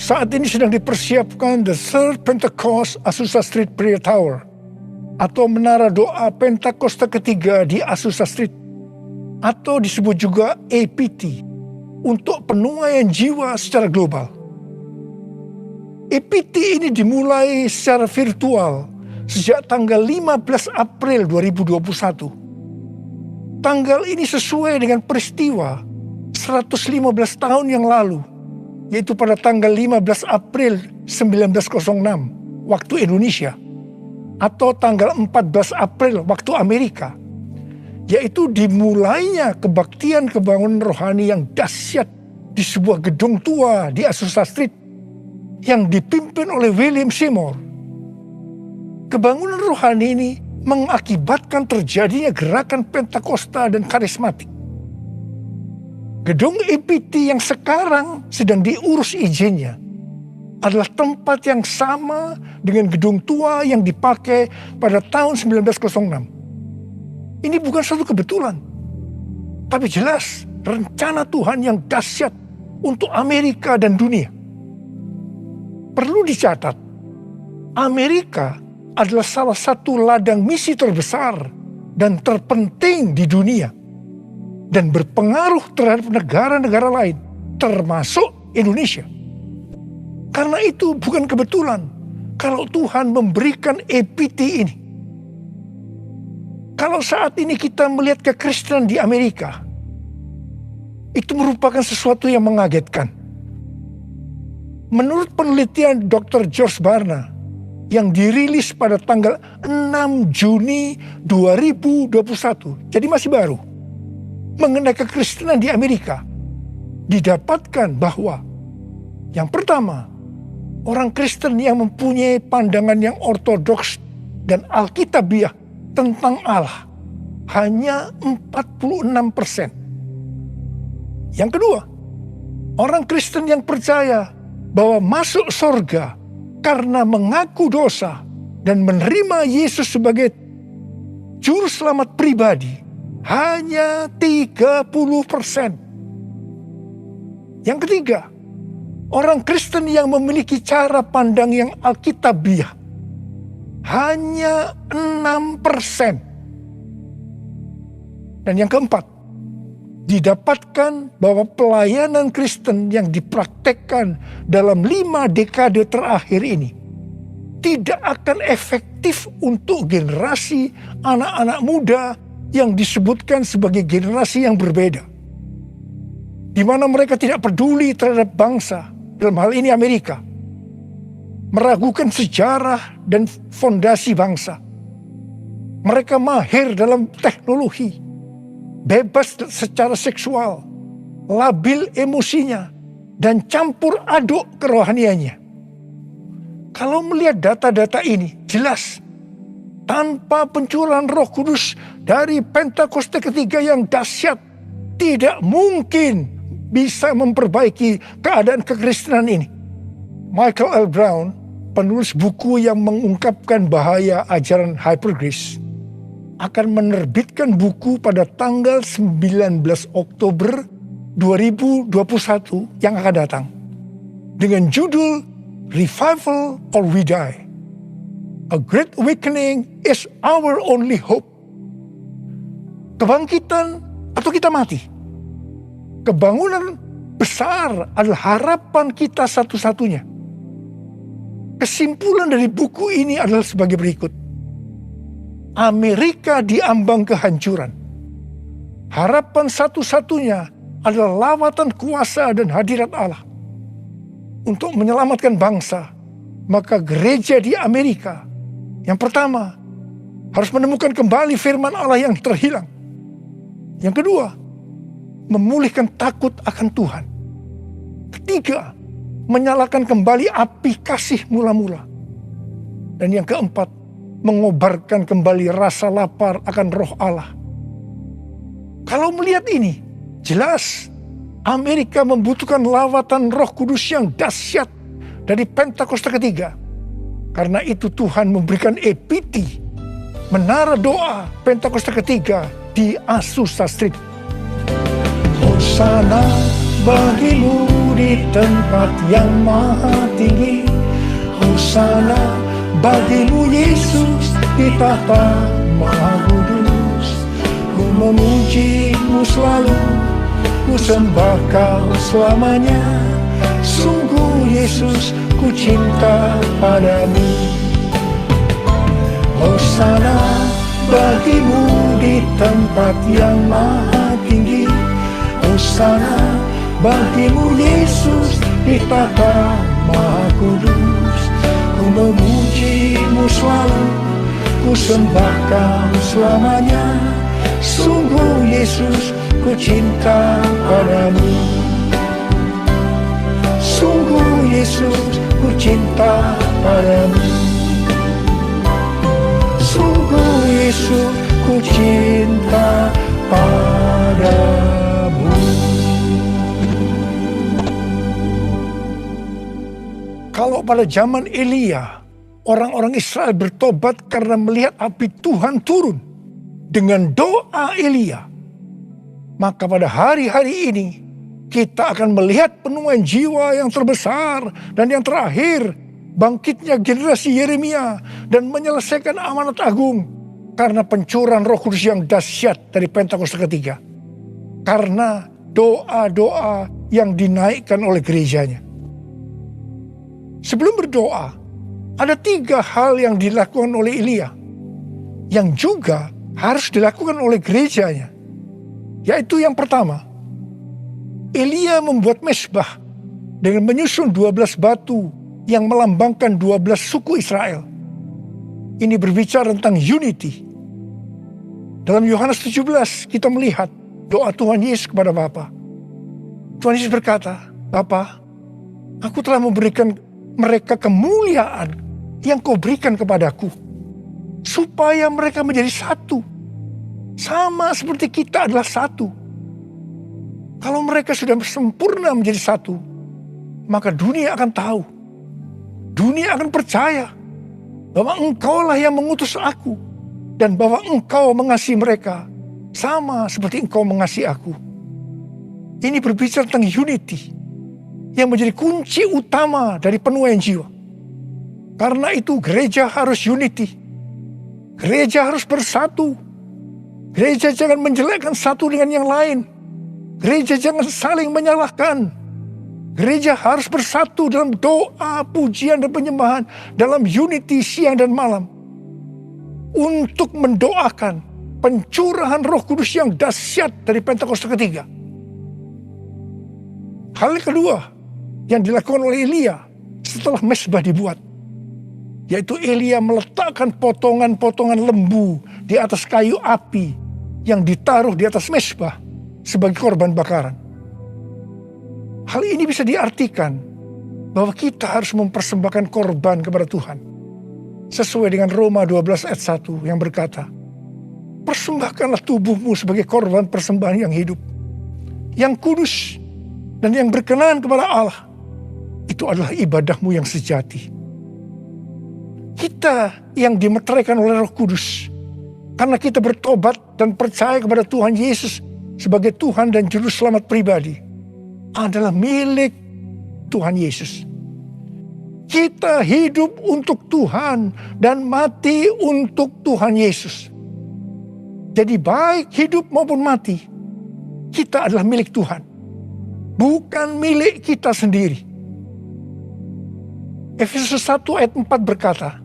saat ini sedang dipersiapkan The Third Pentecost Azusa Street Prayer Tower atau Menara Doa Pentakosta ketiga di Azusa Street atau disebut juga APT untuk penuaian jiwa secara global. APT ini dimulai secara virtual sejak tanggal 15 April 2021. Tanggal ini sesuai dengan peristiwa 115 tahun yang lalu, yaitu pada tanggal 15 April 1906 waktu Indonesia atau tanggal 14 April waktu Amerika, yaitu dimulainya kebaktian kebangunan rohani yang dahsyat di sebuah gedung tua di Azusa Street yang dipimpin oleh William Seymour. Kebangunan rohani ini mengakibatkan terjadinya gerakan Pentakosta dan karismatik. Gedung APT yang sekarang sedang diurus izinnya adalah tempat yang sama dengan gedung tua yang dipakai pada tahun 1906. Ini bukan suatu kebetulan, tapi jelas rencana Tuhan yang dahsyat untuk Amerika dan dunia. Perlu dicatat, Amerika adalah salah satu ladang misi terbesar dan terpenting di dunia dan berpengaruh terhadap negara-negara lain, termasuk Indonesia. Karena itu bukan kebetulan kalau Tuhan memberikan APT ini. Kalau saat ini kita melihat kekristenan di Amerika, itu merupakan sesuatu yang mengagetkan. Menurut penelitian Dr. George Barna yang dirilis pada tanggal 6 Juni 2021, jadi masih baru, mengenai kekristenan di Amerika, didapatkan bahwa yang pertama, orang Kristen yang mempunyai pandangan yang ortodoks dan alkitabiah tentang Allah hanya 46%. Yang kedua, orang Kristen yang percaya bahwa masuk surga karena mengaku dosa dan menerima Yesus sebagai juru selamat pribadi hanya 30%. Yang ketiga, orang Kristen yang memiliki cara pandang yang alkitabiah hanya 6%. Dan yang keempat, didapatkan bahwa pelayanan Kristen yang dipraktekkan dalam 5 dekade terakhir ini tidak akan efektif untuk generasi anak-anak muda yang disebutkan sebagai generasi yang berbeda, di mana mereka tidak peduli terhadap bangsa, dalam hal ini Amerika, meragukan sejarah dan fondasi bangsa. Mereka mahir dalam teknologi, bebas secara seksual, labil emosinya, dan campur aduk kerohaniannya. Kalau melihat data-data ini, jelas tanpa pencurahan Roh Kudus dari Pentakosta ketiga yang dahsyat, tidak mungkin bisa memperbaiki keadaan kekristenan ini. Michael L. Brown, penulis buku yang mengungkapkan bahaya ajaran hypergrace, akan menerbitkan buku pada tanggal 19 Oktober 2021 yang akan datang dengan judul Revival or We Die. A Great Awakening is our only hope. Kebangkitan atau kita mati. Kebangunan besar adalah harapan kita satu-satunya. Kesimpulan dari buku ini adalah sebagai berikut. Amerika diambang kehancuran. Harapan satu-satunya adalah lawatan kuasa dan hadirat Allah. Untuk menyelamatkan bangsa, maka gereja di Amerika yang pertama harus menemukan kembali firman Allah yang terhilang. Yang kedua, memulihkan takut akan Tuhan. Ketiga, menyalakan kembali api kasih mula-mula. Dan yang keempat, mengobarkan kembali rasa lapar akan Roh Allah. Kalau melihat ini, jelas Amerika membutuhkan lawatan Roh Kudus yang dahsyat dari Pentakosta ketiga. Karena itu Tuhan memberikan EPT, menara doa Pentakosta ketiga di Azusa Street. Hosana bagimu di tempat yang maha tinggi. Hosana bagimu Yesus di tahta maha kudus. Ku memujimu selalu, ku sembah kau selamanya. Sungguh Yesus, ku cinta padamu. Hosana bagimu di tempat yang maha tinggi. Hosana bagimu Yesus di tahta maha kudus. Ku memujimu selalu, ku sembah kau selamanya. Sungguh Yesus, ku cinta padamu. Sungguh Yesus, ku cinta padamu. Sungguh Yesus, ku cinta padamu. Kalau pada zaman Elia, orang-orang Israel bertobat karena melihat api Tuhan turun dengan doa Elia, maka pada hari-hari ini kita akan melihat penuaian jiwa yang terbesar dan yang terakhir, bangkitnya generasi Yeremia dan menyelesaikan amanat agung karena pencurahan Roh Kudus yang dahsyat dari Pentakosta ketiga. Karena doa-doa yang dinaikkan oleh gerejanya. Sebelum berdoa, ada 3 hal yang dilakukan oleh Elia yang juga harus dilakukan oleh gerejanya. Yaitu yang pertama, Elia membuat mezbah dengan menyusun 12 batu yang melambangkan 12 suku Israel. Ini berbicara tentang unity. Dalam Yohanes 17 kita melihat doa Tuhan Yesus kepada Bapa. Tuhan Yesus berkata, Bapa, aku telah memberikan mereka kemuliaan yang kau berikan kepadaku, supaya mereka menjadi satu, sama seperti kita adalah satu. Kalau mereka sudah sempurna menjadi satu, maka dunia akan tahu, dunia akan percaya bahwa engkaulah yang mengutus aku, dan bahwa engkau mengasihi mereka sama seperti engkau mengasihi aku. Ini berbicara tentang unity yang menjadi kunci utama dari penuaian jiwa. Karena itu gereja harus unity. Gereja harus bersatu. Gereja jangan menjelekkan satu dengan yang lain. Gereja jangan saling menyalahkan. Gereja harus bersatu dalam doa, pujian, dan penyembahan. Dalam unity siang dan malam. Untuk mendoakan pencurahan Roh Kudus yang dahsyat dari Pentakosta ketiga. Hal kedua yang dilakukan oleh Elia setelah mezbah dibuat, yaitu Elia meletakkan potongan-potongan lembu di atas kayu api yang ditaruh di atas mezbah sebagai korban bakaran. Hal ini bisa diartikan bahwa kita harus mempersembahkan korban kepada Tuhan. Sesuai dengan Roma 12 ayat 1 yang berkata, persembahkanlah tubuhmu sebagai korban persembahan yang hidup, yang kudus, dan yang berkenan kepada Allah. Itu adalah ibadahmu yang sejati. Kita yang dimeteraikan oleh Roh Kudus, karena kita bertobat dan percaya kepada Tuhan Yesus sebagai Tuhan dan Juru Selamat pribadi, adalah milik Tuhan Yesus. Kita hidup untuk Tuhan dan mati untuk Tuhan Yesus. Jadi baik hidup maupun mati, kita adalah milik Tuhan, bukan milik kita sendiri. Efesus 1 ayat 4 berkata,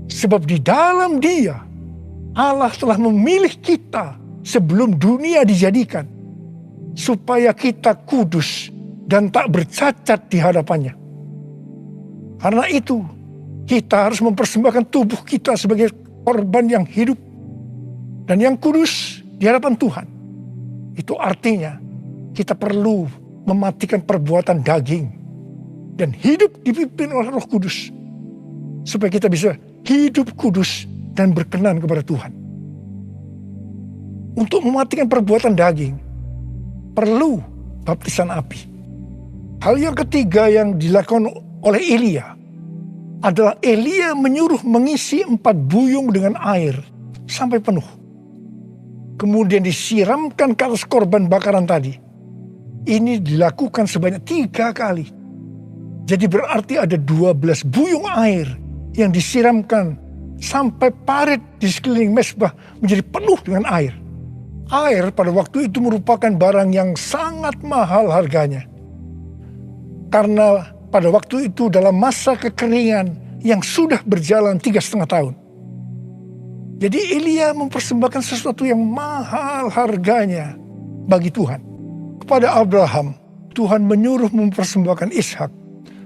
sebab di dalam Dia Allah telah memilih kita sebelum dunia dijadikan, supaya kita kudus dan tak bercacat di hadapannya. Karena itu, kita harus mempersembahkan tubuh kita sebagai korban yang hidup dan yang kudus di hadapan Tuhan. Itu artinya kita perlu mematikan perbuatan daging dan hidup dipimpin oleh Roh Kudus, supaya kita bisa hidup kudus dan berkenan kepada Tuhan. Untuk mematikan perbuatan daging, perlu baptisan api. Hal yang ketiga yang dilakukan oleh Elia adalah Elia menyuruh mengisi 4 buyung dengan air sampai penuh. Kemudian disiramkan ke atas korban bakaran tadi. Ini dilakukan sebanyak 3 kali. Jadi berarti ada 12 buyung air yang disiramkan sampai parit di sekeliling mezbah menjadi penuh dengan air. Air pada waktu itu merupakan barang yang sangat mahal harganya. Karena pada waktu itu dalam masa kekeringan yang sudah berjalan 3,5 tahun. Jadi Elia mempersembahkan sesuatu yang mahal harganya bagi Tuhan. Kepada Abraham, Tuhan menyuruh mempersembahkan Ishak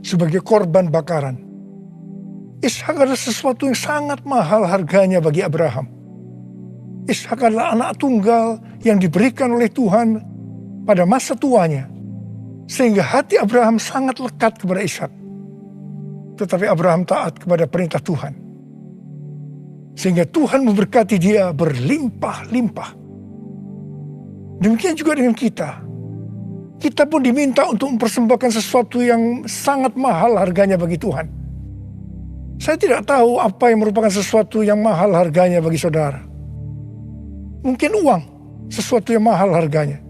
sebagai korban bakaran. Ishak adalah sesuatu yang sangat mahal harganya bagi Abraham. Ishak adalah anak tunggal yang diberikan oleh Tuhan pada masa tuanya, sehingga hati Abraham sangat lekat kepada Ishak. Tetapi Abraham taat kepada perintah Tuhan, sehingga Tuhan memberkati dia berlimpah-limpah. Demikian juga dengan kita. Kita pun diminta untuk mempersembahkan sesuatu yang sangat mahal harganya bagi Tuhan. Saya tidak tahu apa yang merupakan sesuatu yang mahal harganya bagi saudara. Mungkin uang, sesuatu yang mahal harganya.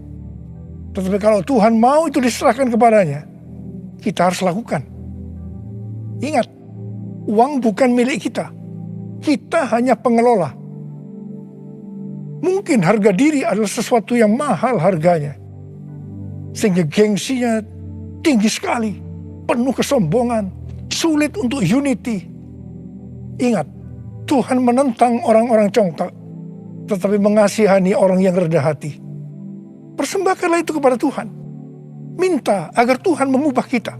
Tetapi kalau Tuhan mau itu diserahkan kepadanya, kita harus lakukan. Ingat, uang bukan milik kita. Kita hanya pengelola. Mungkin harga diri adalah sesuatu yang mahal harganya, sehingga gengsinya tinggi sekali, penuh kesombongan, sulit untuk unity. Ingat, Tuhan menentang orang-orang congkak, tetapi mengasihani orang yang rendah hati. Persembahkanlah itu kepada Tuhan. Minta agar Tuhan mengubah kita.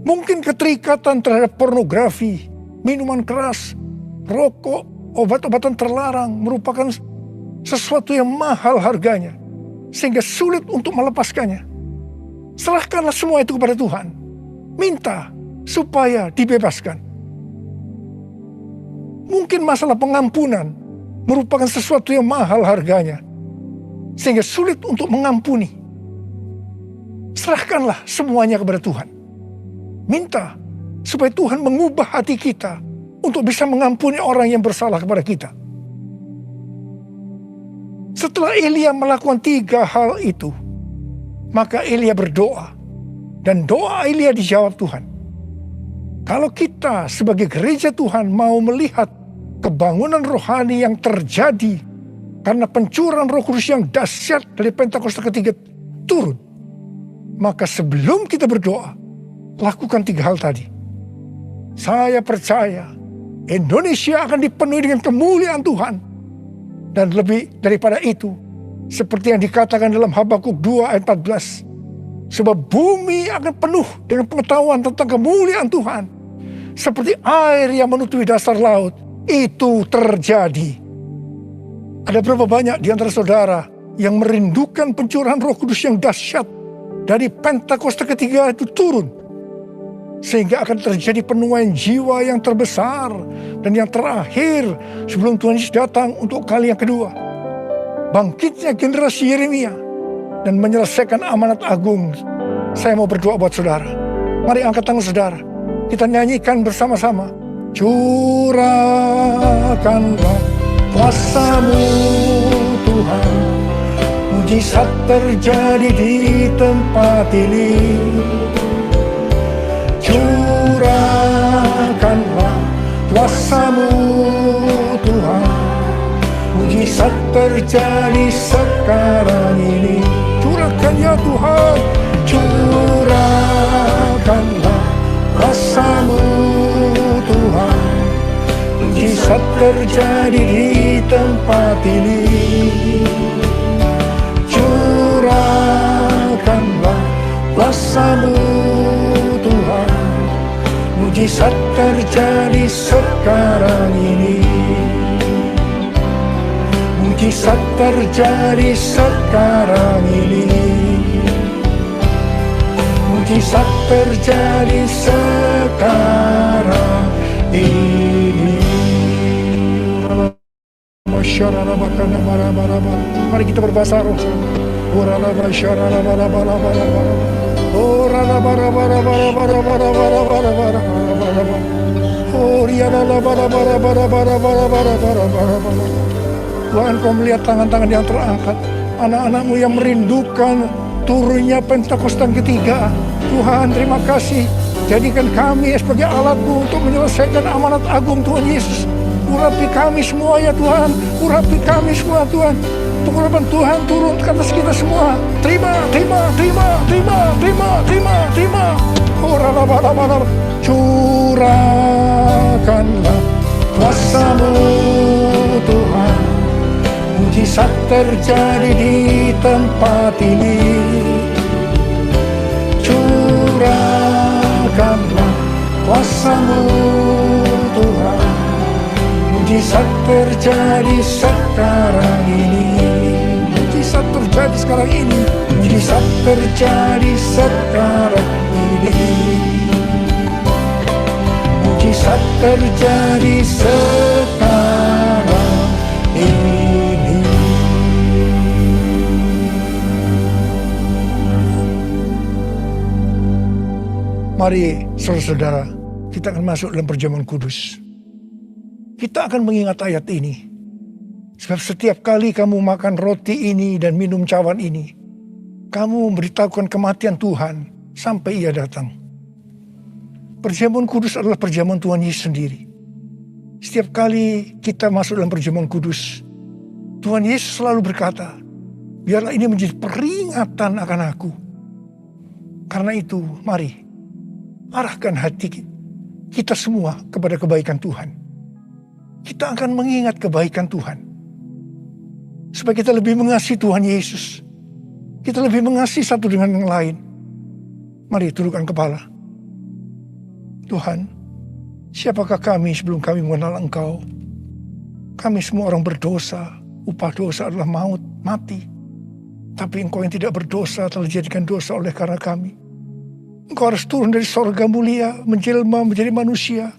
Mungkin keterikatan terhadap pornografi, minuman keras, rokok, obat-obatan terlarang merupakan sesuatu yang mahal harganya. sehingga sulit untuk melepaskannya. Serahkanlah semua itu kepada Tuhan. Minta supaya dibebaskan. Mungkin masalah pengampunan merupakan sesuatu yang mahal harganya, sehingga sulit untuk mengampuni. Serahkanlah semuanya kepada Tuhan. Minta supaya Tuhan mengubah hati kita untuk bisa mengampuni orang yang bersalah kepada kita. Setelah Elia melakukan 3 hal itu, maka Elia berdoa. Dan doa Elia dijawab Tuhan. Kalau kita sebagai gereja Tuhan mau melihat kebangunan rohani yang terjadi karena pencurahan Roh Kudus yang dahsyat dari Pentakosta ketiga turun, maka sebelum kita berdoa, lakukan 3 hal tadi. Saya percaya Indonesia akan dipenuhi dengan kemuliaan Tuhan. Dan lebih daripada itu, seperti yang dikatakan dalam Habakuk 2 ayat 14, sebab bumi akan penuh dengan pengetahuan tentang kemuliaan Tuhan. Seperti air yang menutupi dasar laut, itu terjadi. Ada berapa banyak di antara saudara yang merindukan pencurahan Roh Kudus yang dahsyat dari Pentakosta ketiga itu turun, sehingga akan terjadi penuaian jiwa yang terbesar dan yang terakhir sebelum Tuhan Yesus datang untuk kali yang kedua. Bangkitnya generasi Yeremia dan menyelesaikan amanat agung. Saya mau berdoa buat saudara. Mari angkat tangan saudara. Kita nyanyikan bersama-sama. Curahkanlah kuasa-Mu Tuhan, mujizat terjadi di tempat ini. Curahkanlah kuasa-Mu Tuhan, mujizat terjadi sekarang ini. Curahkan ya Tuhan, curahkanlah kuasa-Mu Tuhan, mujizat terjadi di tempat ini. Curahkanlah kuasa-Mu Tuhan, mujizat terjadi sekarang ini. Mujizat terjadi sekarang ini. Mujizat terjadi sekarang ini. Mari kita berbahasa roh. Tuhan, Kau melihat tangan-tangan yang terangkat, anak-anak-Mu yang merindukan turunnya Pentakosta ketiga. Tuhan, terima kasih. Jadikan kami sebagai alat-Mu untuk menyelesaikan amanat agung Tuhan Yesus. Urapi kami semua ya Tuhan. Urapi kami semua Tuhan. Pengurapan Tuhan turun ke atas kita semua. Terima. Curahkanlah kuasa-Mu Tuhan, mujizat terjadi di tempat ini. Curahkanlah kuasa-Mu Tuhan, mujizat terjadi sekarang ini. Mujizat terjadi sekarang ini. Mujizat terjadi sekarang ini. Mujizat terjadi sekarang ini. Mari saudara-saudara, kita akan masuk dalam perjamuan kudus. Kita akan mengingat ayat ini. Sebab setiap kali kamu makan roti ini dan minum cawan ini, kamu memberitahukan kematian Tuhan sampai Ia datang. Perjamuan kudus adalah perjamuan Tuhan Yesus sendiri. Setiap kali kita masuk dalam perjamuan kudus, Tuhan Yesus selalu berkata, biarlah ini menjadi peringatan akan aku. Karena itu, mari arahkan hati kita semua kepada kebaikan Tuhan. Kita akan mengingat kebaikan Tuhan. Supaya kita lebih mengasihi Tuhan Yesus. Kita lebih mengasihi satu dengan yang lain. Mari tundukkan kepala. Tuhan, siapakah kami sebelum kami mengenal Engkau? Kami semua orang berdosa. Upah dosa adalah maut, mati. Tapi Engkau yang tidak berdosa telah dijadikan dosa oleh karena kami. Engkau harus turun dari sorga mulia, menjelma menjadi manusia,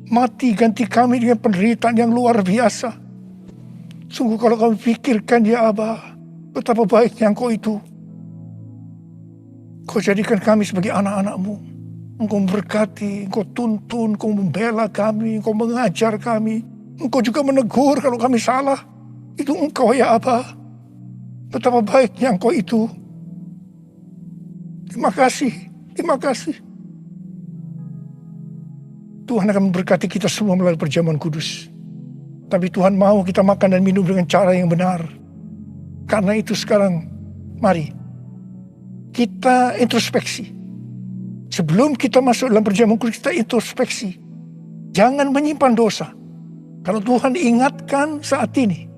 mati ganti kami dengan penderitaan yang luar biasa. Sungguh kalau kami pikirkan ya Aba, betapa baiknya Engkau itu. Engkau jadikan kami sebagai anak-anak-Mu. Engkau memberkati, Engkau tuntun, Engkau membela kami, Engkau mengajar kami. Engkau juga menegur kalau kami salah. Itu Engkau ya Aba. Betapa baiknya Engkau itu. Terima kasih. Terima kasih. Tuhan akan memberkati kita semua melalui perjamuan kudus. Tapi Tuhan mau kita makan dan minum dengan cara yang benar. Karena itu sekarang, mari kita introspeksi. Sebelum kita masuk dalam perjamuan kudus, kita introspeksi. Jangan menyimpan dosa. Kalau Tuhan ingatkan saat ini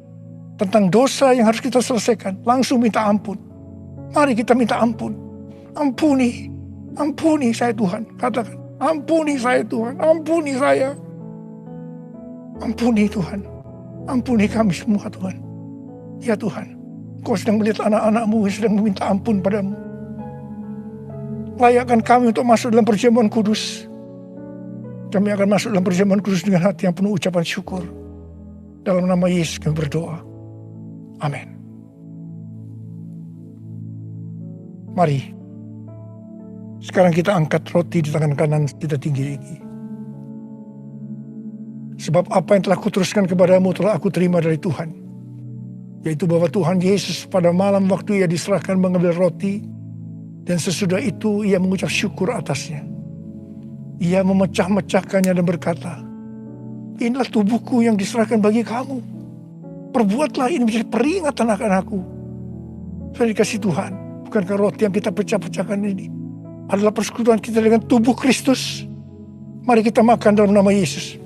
tentang dosa yang harus kita selesaikan, langsung minta ampun. Mari kita minta ampun. Ampuni saya Tuhan. Katakan, ampuni saya Tuhan. Ampuni saya. Ampuni Tuhan. Ampuni kami semua Tuhan. Ya Tuhan, Kau sedang melihat anak-anak-Mu yang sedang meminta ampun padamu. Layakkan kami untuk masuk dalam perjamuan kudus. Kami akan masuk dalam perjamuan kudus dengan hati yang penuh ucapan syukur. Dalam nama Yesus kami berdoa. Amin. Mari. Sekarang kita angkat roti di tangan kanan kita tinggi-tinggi. Sebab apa yang telah kuteruskan kepadamu telah aku terima dari Tuhan. Yaitu bahwa Tuhan Yesus pada malam waktu Ia diserahkan mengambil roti. Dan sesudah itu Ia mengucap syukur atasnya. Ia memecah-mecahkannya dan berkata, inilah tubuhku yang diserahkan bagi kamu. Perbuatlah ini menjadi peringatan akan aku. Saya dikasih Tuhan. Bukankah roti yang kita pecah-pecahkan ini adalah persekutuan kita dengan tubuh Kristus? Mari kita makan dalam nama Yesus.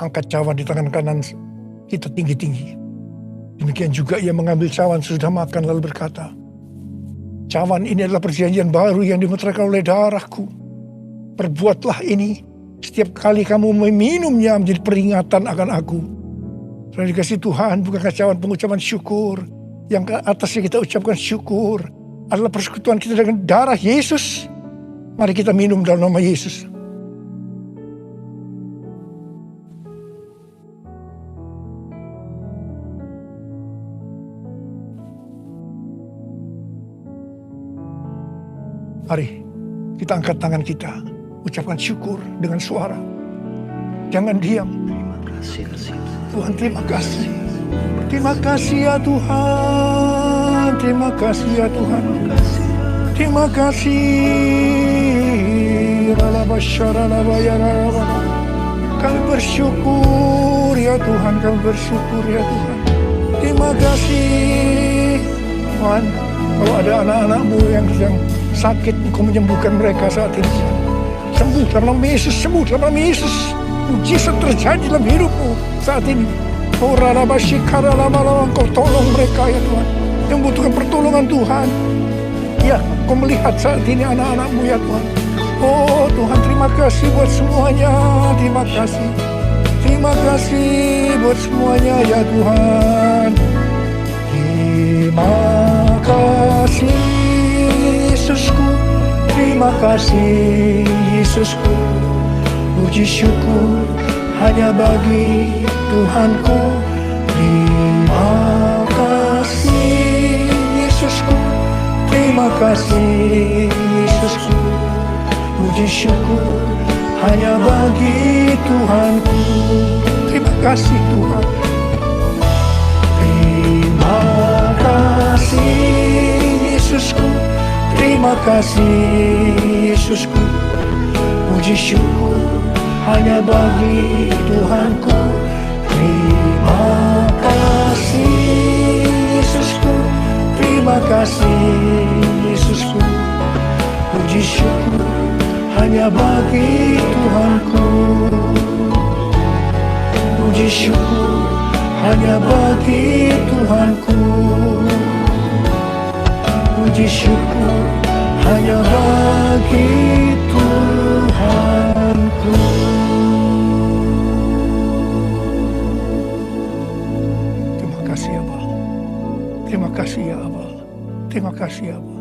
Angkat cawan di tangan kanan kita tinggi-tinggi. Demikian juga Ia mengambil cawan sesudah makan lalu berkata, cawan ini adalah perjanjian baru yang dimeteraikan oleh darahku. Perbuatlah ini setiap kali kamu meminumnya menjadi peringatan akan aku. Saudara dikasih Tuhan, bukankah cawan pengucapan syukur yang ke atasnya kita ucapkan syukur adalah persekutuan kita dengan darah Yesus. Mari kita minum dalam nama Yesus. Mari kita angkat tangan kita, ucapkan syukur dengan suara. Jangan diam. Tuhan terima kasih. Terima kasih ya Tuhan. Terima kasih ya Tuhan. Terima kasih. Kami bersyukur ya Tuhan. Kami bersyukur ya Tuhan. Terima kasih Tuhan. Kalau ada anak-anak-Mu yang sedang sakit, Engkau menyembuhkan mereka saat ini. Sembuh dalam nama Yesus, sembuh dalam nama Yesus. Mujizat terjadi dalam hidupmu saat ini. Engkau tolong mereka ya Tuhan, yang membutuhkan pertolongan Tuhan. Ya, Engkau melihat saat ini anak-anak-Mu ya Tuhan. Oh Tuhan, terima kasih buat semuanya. Terima kasih. Terima kasih buat semuanya ya Tuhan. Terima kasih Yesusku, terima kasih Yesusku. Puji syukur hanya bagi Tuhanku. Terima kasih Yesusku, terima kasih Yesusku. Puji syukur hanya bagi Tuhanku. Terima kasih Tuhan. Terima kasih Yesusku, terima kasih Yesusku. Puji syukur hanya bagi Tuhanku. Terima kasih Yesusku, terima kasih Yesusku. Puji syukur hanya bagi Tuhanku. Puji syukur hanya bagi Tuhanku. Puji syukur hanya bagi Tuhanku. Terima kasih ya Bapa. Terima kasih ya Abba. Terima kasih ya Abba.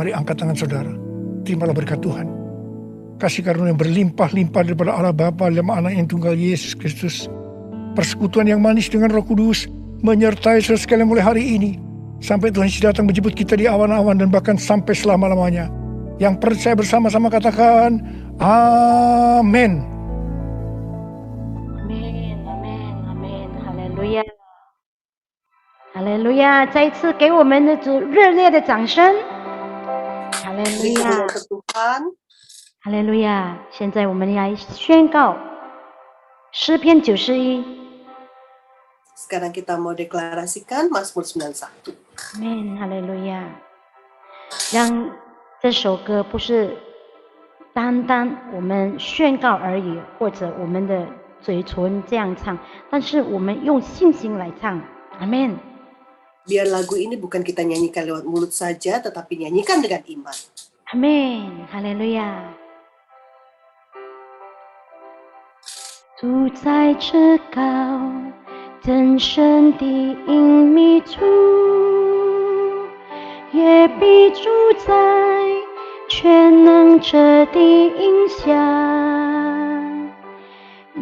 Mari angkat tangan saudara. Terimalah berkat Tuhan. Kasih karunia yang berlimpah-limpah daripada Allah Bapa dalam Anak yang tunggal Yesus Kristus. Persekutuan yang manis dengan Roh Kudus menyertai saudara sekalian mulai hari ini. Sampai Tuhan Yesus datang menjemput kita di awan-awan dan bahkan sampai selama-lamanya. Yang percaya bersama-sama katakan, Amin. Amen, amen, amen， 哈利路亚，哈利路亚！再一次给我们的主热烈的掌声，哈利路亚，哈利路亚！现在我们来宣告诗篇91。Sekarang kita mau deklarasikan Mazmur 91. Amen， 哈利路亚！让这首歌不是单单我们宣告而已，或者我们的嘴唇这样唱，但是我们用信心来唱。Amin。Biar lagu ini bukan kita nyanyikan lewat mulut saja, tetapi nyanyikan dengan iman. Amin， 哈利路亚！住在这高真神的隐秘处，也必住在全能者的荫下。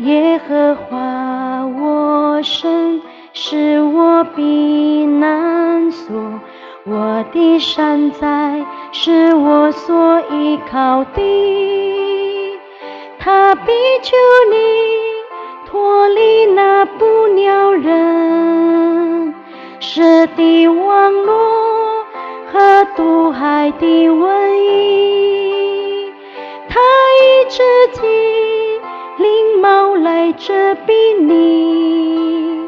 耶和华我神是我避难所，我的山寨是我所依靠的。他必救你脱离那捕鸟人设的网罗和毒害的瘟疫。他以自己翎毛来遮蔽你，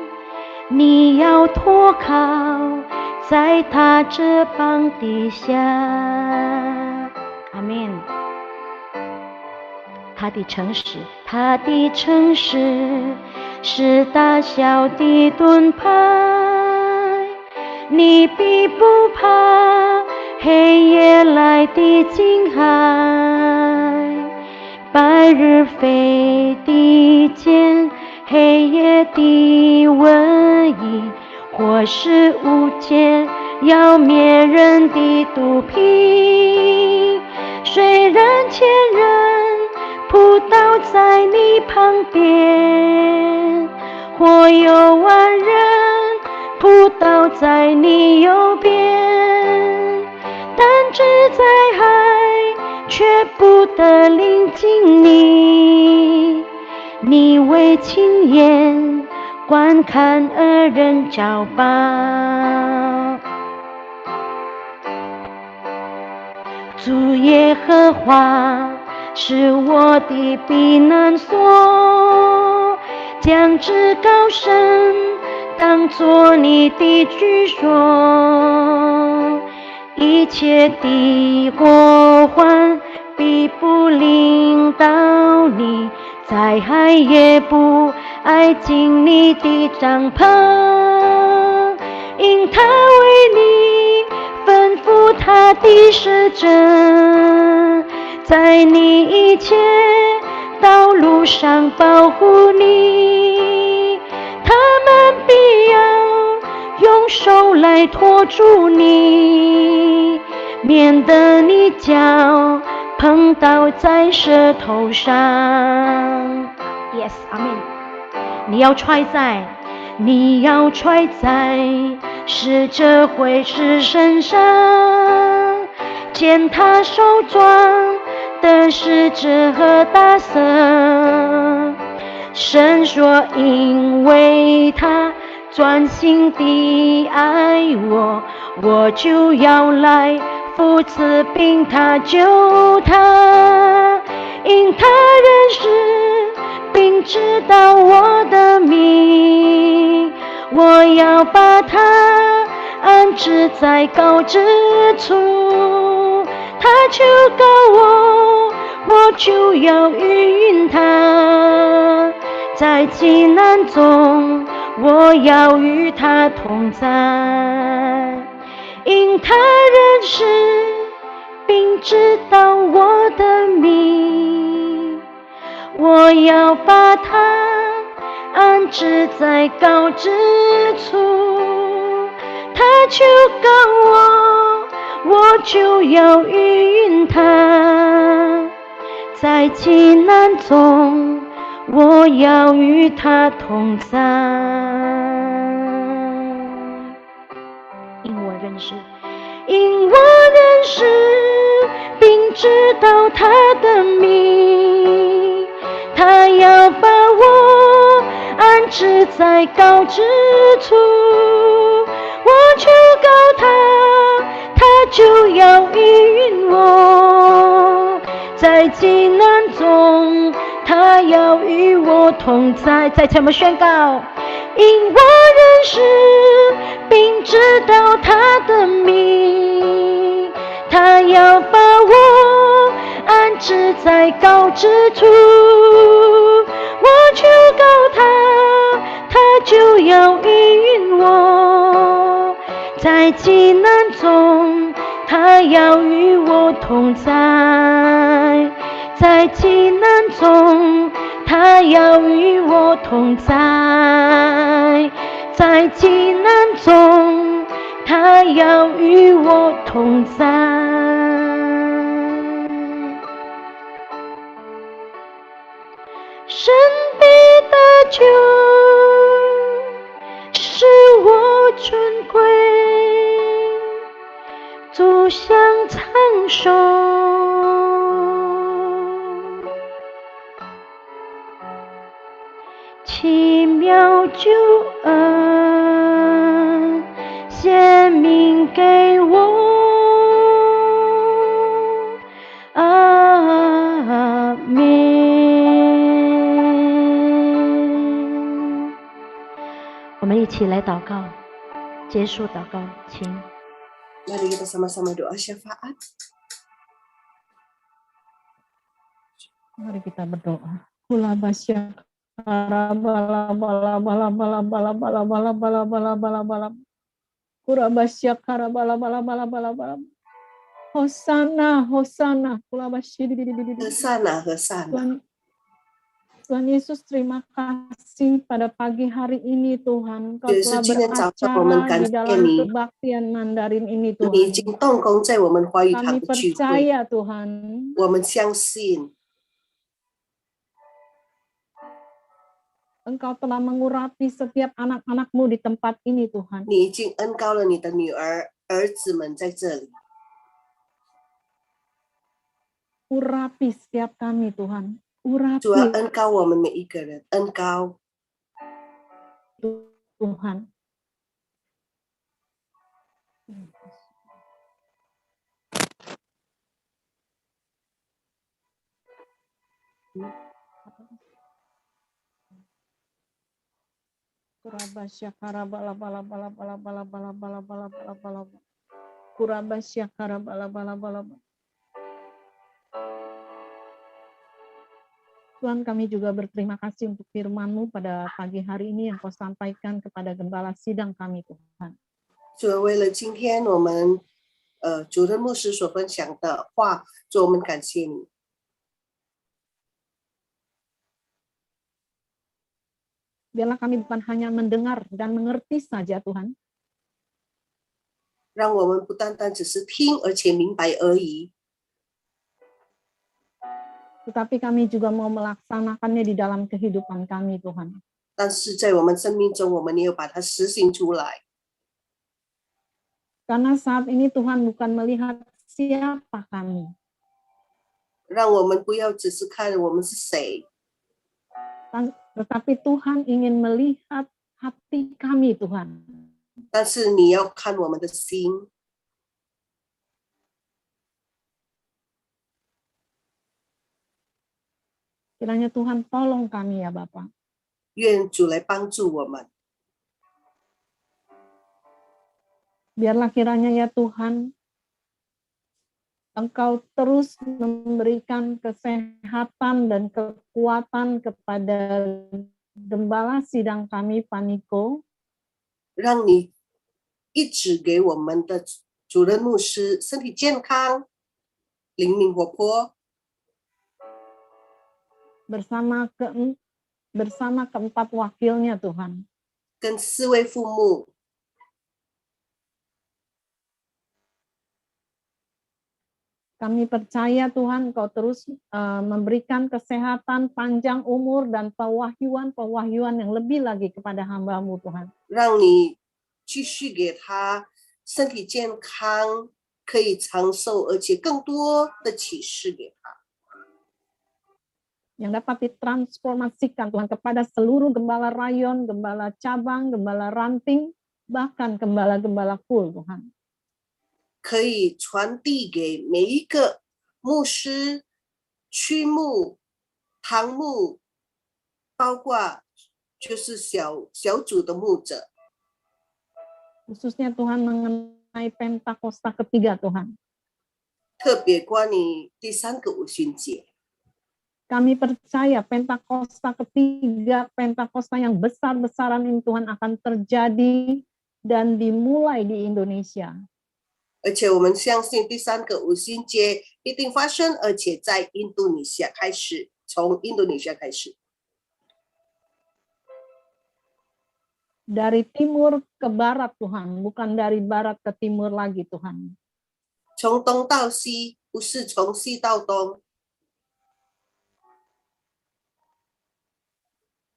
你要托靠在他翅膀底下。阿们。他的诚实，他的诚实是大小的盾牌，你必不怕黑夜来的惊骇，白日飞的箭，黑夜的瘟疫，或是无间要灭人的毒品。虽然千人扑倒在你旁边，或有万人扑倒在你右边，但只在海却不得临近你。你为亲眼观看恶人遭报。主耶和华是我的避难所，将至高神当作你的居所，一切的祸患必不临到你，灾害也不挨近你的帐篷，因他为你吩咐他的使者，在你一切道路上保护你，他们必要用手来托住你，免得你脚碰倒在舌头上。 Yes， 阿们。你要揣在使者会士身上，见他手抓的使者和大蛇。神说，因为他专心地爱我，我就要来扶持并他救他，因他认识并知道我的名，我要把他安置在高之处，他求告我，我就要与他，在急难中，我要与他同在，因他认识并知道我的名，我要把他安置在高之处，他求告我，我就要与他，在急难中，我要与他同在，因我认识并知道他的名，他要把我安置在高之处，我求告他，他就要应允我，在急难中，他要与我同在。再次我们宣告，因我认识并知道他的名，他要把我安置在高之处，我求告他，他就要应允我，在急难中，他要与我同在，在急难中，他要与我同在，在急难中，他要与我同在。神必的救是我尊贵，主享长寿，奇妙救恩显明给我，阿们。我们一起来祷告，结束祷告，请。Mari kita sama-sama doa syafaat. Mari kita berdoa. Kulabasya karabala Kurabasya karabala Hosana kulabasya. Hosana. Tuhan Yesus, terima kasih pada pagi hari ini Tuhan, Engkau telah beracara di dalam kebaktian Mandarin ini Tuhan. Kami percaya Tuhan, Engkau telah mengurapi setiap anak-anak-Mu di tempat ini Tuhan. Urapi setiap kami Tuhan. Urapi Engkau 我们每一个人 Engkau Tuhan. Kurabasya karabala Kurabasya karabala. Tuhan, kami juga berterima kasih untuk firman-Mu pada pagi hari ini yang Kau sampaikan kepada gembala sidang kami, Tuhan. 主，为了今天我们主任牧师所分享的话，主，我们感谢你。 Biarlah kami bukan hanya mendengar dan mengerti saja, Tuhan. 让我们不单单只是听，而且明白而已。 Tetapi kami juga mau melaksanakannya di dalam kehidupan kami, Tuhan. 但是在我们生命中，我们也有把它实行出来。 Karena saat ini Tuhan bukan melihat siapa kami. 让我们不要只是看我们是谁， Tetapi Tuhan ingin melihat hati kami, Tuhan. 但是你要看我们的心。 Kiranya Tuhan tolong kami ya Bapa. 愿主来帮助我们。 Biarlah kiranya ya Tuhan, Engkau terus memberikan kesehatan dan kekuatan kepada Gembala Sidang kami, Paniko. 让你一直给我们的主任牧师身体健康，灵敏活泼， bersama keempat wakilnya Tuhan. 跟4位父母， Kami percaya Tuhan Kau terus memberikan kesehatan, panjang umur, dan pewahyuan yang lebih lagi kepada hamba-Mu Tuhan. 让你继续给他身体健康，可以长寿，而且更多的启示给他， yang dapat ditransformasikan Tuhan kepada seluruh gembala rayon, gembala cabang, gembala ranting, bahkan gembala-gembala full Tuhan. 可以传递给每一个牧师、区牧、堂牧，包括就是小组的牧者。 Khususnya Tuhan mengenai Pentakosta ketiga Tuhan. 特别关于第3个五旬节， Kami percaya Pentakosta ketiga, Pentakosta yang besar-besaran ini Tuhan akan terjadi dan dimulai di Indonesia. 而且我们相信第3个五旬节一定发生，而且在印度尼西亚开始，从印度尼西亚开始。 Dari timur ke barat Tuhan, bukan dari barat ke timur lagi Tuhan. 从东到西，不是从西到东。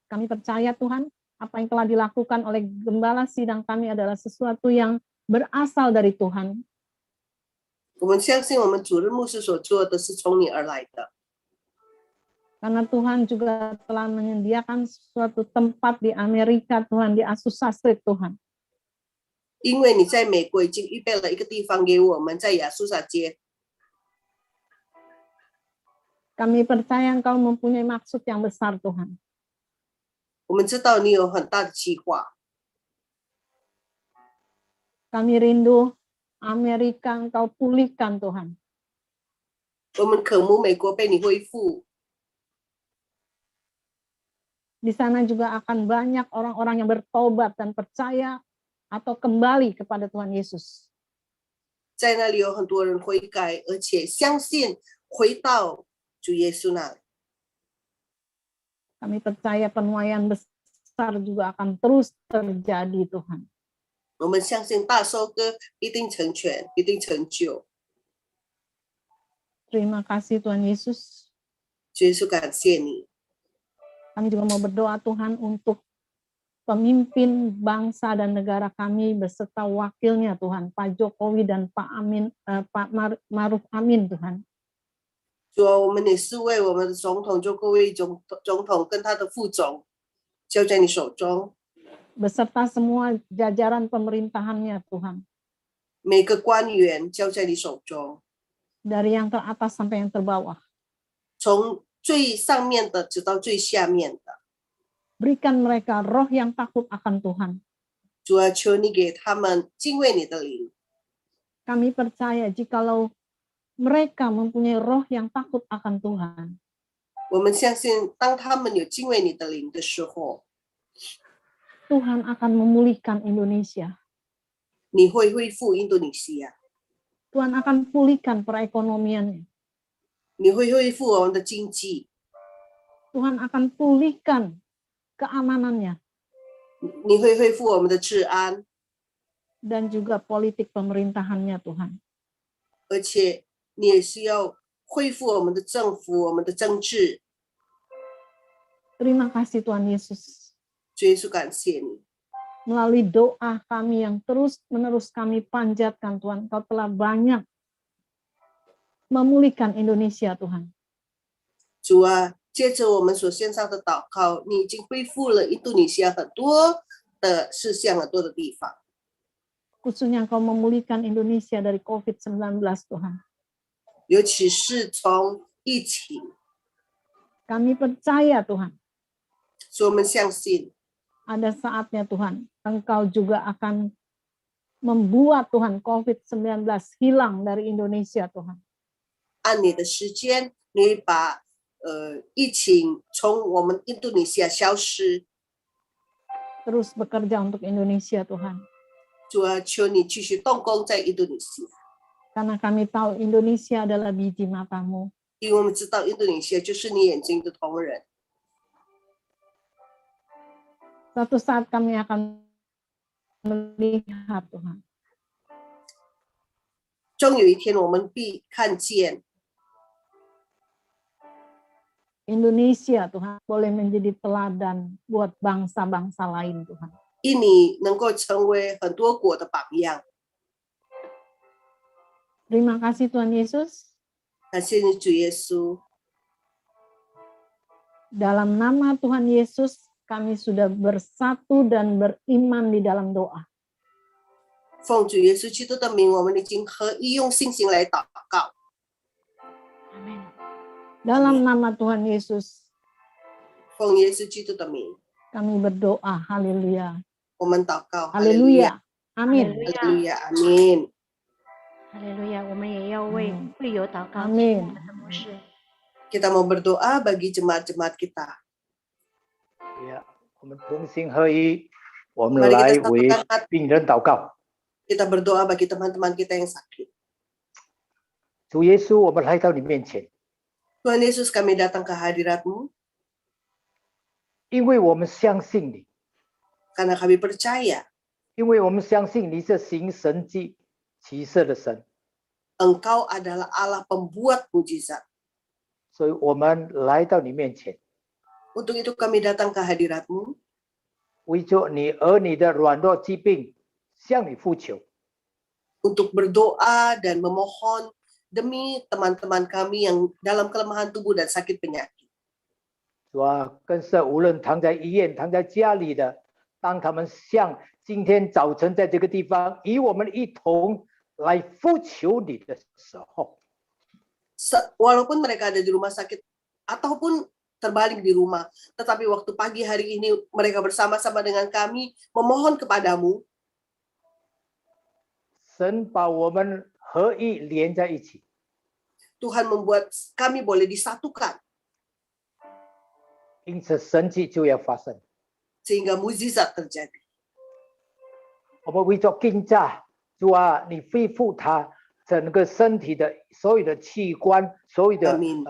Kami percaya Tuhan, apa yang telah dilakukan oleh Gembala Sidang kami adalah sesuatu yang berasal dari Tuhan. 我们相信我们主任牧师所做的是从你而来的， Karena Tuhan juga telah menyediakan suatu tempat di Amerika Tuhan, di Azusa Street Tuhan. 因为你在美国已经预备了一个地方给我们，在亚苏萨街。 Kami percaya Engkau mempunyai maksud yang besar Tuhan. 我们知道你有很大的计划， Kami rindu Amerika Engkau pulihkan Tuhan. 我们渴慕美国被你恢复。 Di sana juga akan banyak orang-orang yang bertobat dan percaya atau kembali kepada Tuhan Yesus. 在那里有很多人悔改，而且相信回到主耶稣那里。 Kami percaya penuaian besar juga akan terus terjadi Tuhan. 我们相信大收割一定成全，一定成就。 Terima kasih Tuhan Yesus. 主耶稣，感谢你。 Kami juga mau berdoa Tuhan untuk pemimpin bangsa dan negara kami beserta wakilnya Tuhan, Pak Jokowi dan Pak Maruf Amin Tuhan. 主啊，我们也是为我们的总统周国威总统跟他的副总交在你手中， Beserta semua jajaran pemerintahannya Tuhan. 每个官员交在你手中， Dari yang teratas sampai yang terbawah. 从最上面的直到最下面的。 Berikan mereka roh yang takut akan Tuhan. 主啊，求你给他们敬畏你的灵。 Kami percaya jikalau mereka mempunyai roh yang takut akan Tuhan, 我们相信，当他们有敬畏你的灵的时候， Tuhan akan memulihkan Indonesia. 你会恢复印度尼西亚， Tuhan akan pulihkan perekonomiannya. 你会恢复我们的经济， Tuhan akan pulihkan keamanannya 你会恢复我们的治安， dan juga politik pemerintahannya Tuhan. 而且你也是要恢复我们的政府、我们的政治。 Terima kasih Tuhan Yesus. 主耶稣，感谢你。 Melalui doa kami yang terus-menerus kami panjatkan Tuhan, Kau telah banyak memulihkan Indonesia Tuhan. 主啊，接着我们所献上的祷告，你已经恢复了印度尼西亚很多的事项，很多的地方。 Khususnya Kau memulihkan Indonesia dari COVID-19 Tuhan. 尤其是从疫情， Kami percaya Tuhan, 所以我们相信， ada saatnya Tuhan, Engkau juga akan membuat Tuhan COVID-19 hilang dari Indonesia Tuhan. 按你的时间，你把疫情从我们印度尼西亚消失。 Terus bekerja untuk Indonesia, Tuhan. 主啊，求你继续动工在印度尼西亚， Karena kami tahu Indonesia adalah biji matamu. 因为我们知道印度尼西亚就是你眼睛的瞳人。 Suatu saat kami akan melihat, Tuhan. 终有一天，我们必看见 Indonesia, Tuhan, boleh menjadi teladan buat bangsa-bangsa lain, Tuhan. 印尼能够成为很多国的榜样。 Terima kasih Tuhan Yesus. 感谢你，主耶稣。 Dalam nama Tuhan Yesus, kami sudah bersatu dan beriman di dalam doa. 奉主耶稣基督的名，我们已经合一，用信心来祷告。 Amin. Dalam nama Tuhan Yesus, 奉耶稣基督的名， kami berdoa. Haleluya. 我们祷告。 Haleluya. Amin. 哈利路亚，阿门。 哈利路亚，我们也要为会友祷告。 Amin. Kita mau berdoa bagi jemaat-jemaat kita. 呀，我们同心合一，我们来为病人祷告。 Kita berdoa bagi teman-teman kita yang sakit. 主耶稣，我们来到你面前， Tuhan Yesus, kami datang ke hadirat-Mu 因为我们相信你， karena kami percaya 因为我们相信你是行神迹奇事的神， Engkau adalah Allah pembuat mujizat. 所以我们来到你面前， Untuk itu kami datang ke hadirat-Mu 为着你儿女的软弱疾病向你呼求。 untuk berdoa dan memohon demi teman-teman kami yang dalam kelemahan tubuh dan sakit penyakit. 主啊，更是无论躺在医院、躺在家里的，当他们像今天早晨在这个地方与我们一同来呼求你的时候， Walaupun mereka ada di rumah sakit ataupun terbalik di rumah, tetapi waktu pagi hari ini mereka bersama-sama dengan kami memohon kepadamu, 神把我们合一连在一起， Tuhan membuat kami boleh disatukan 因此神迹就要发生。 sehingga mukjizat terjadi. 我们为着更加，主啊，你恢复他整个身体的所有的器官，所有的 Amin.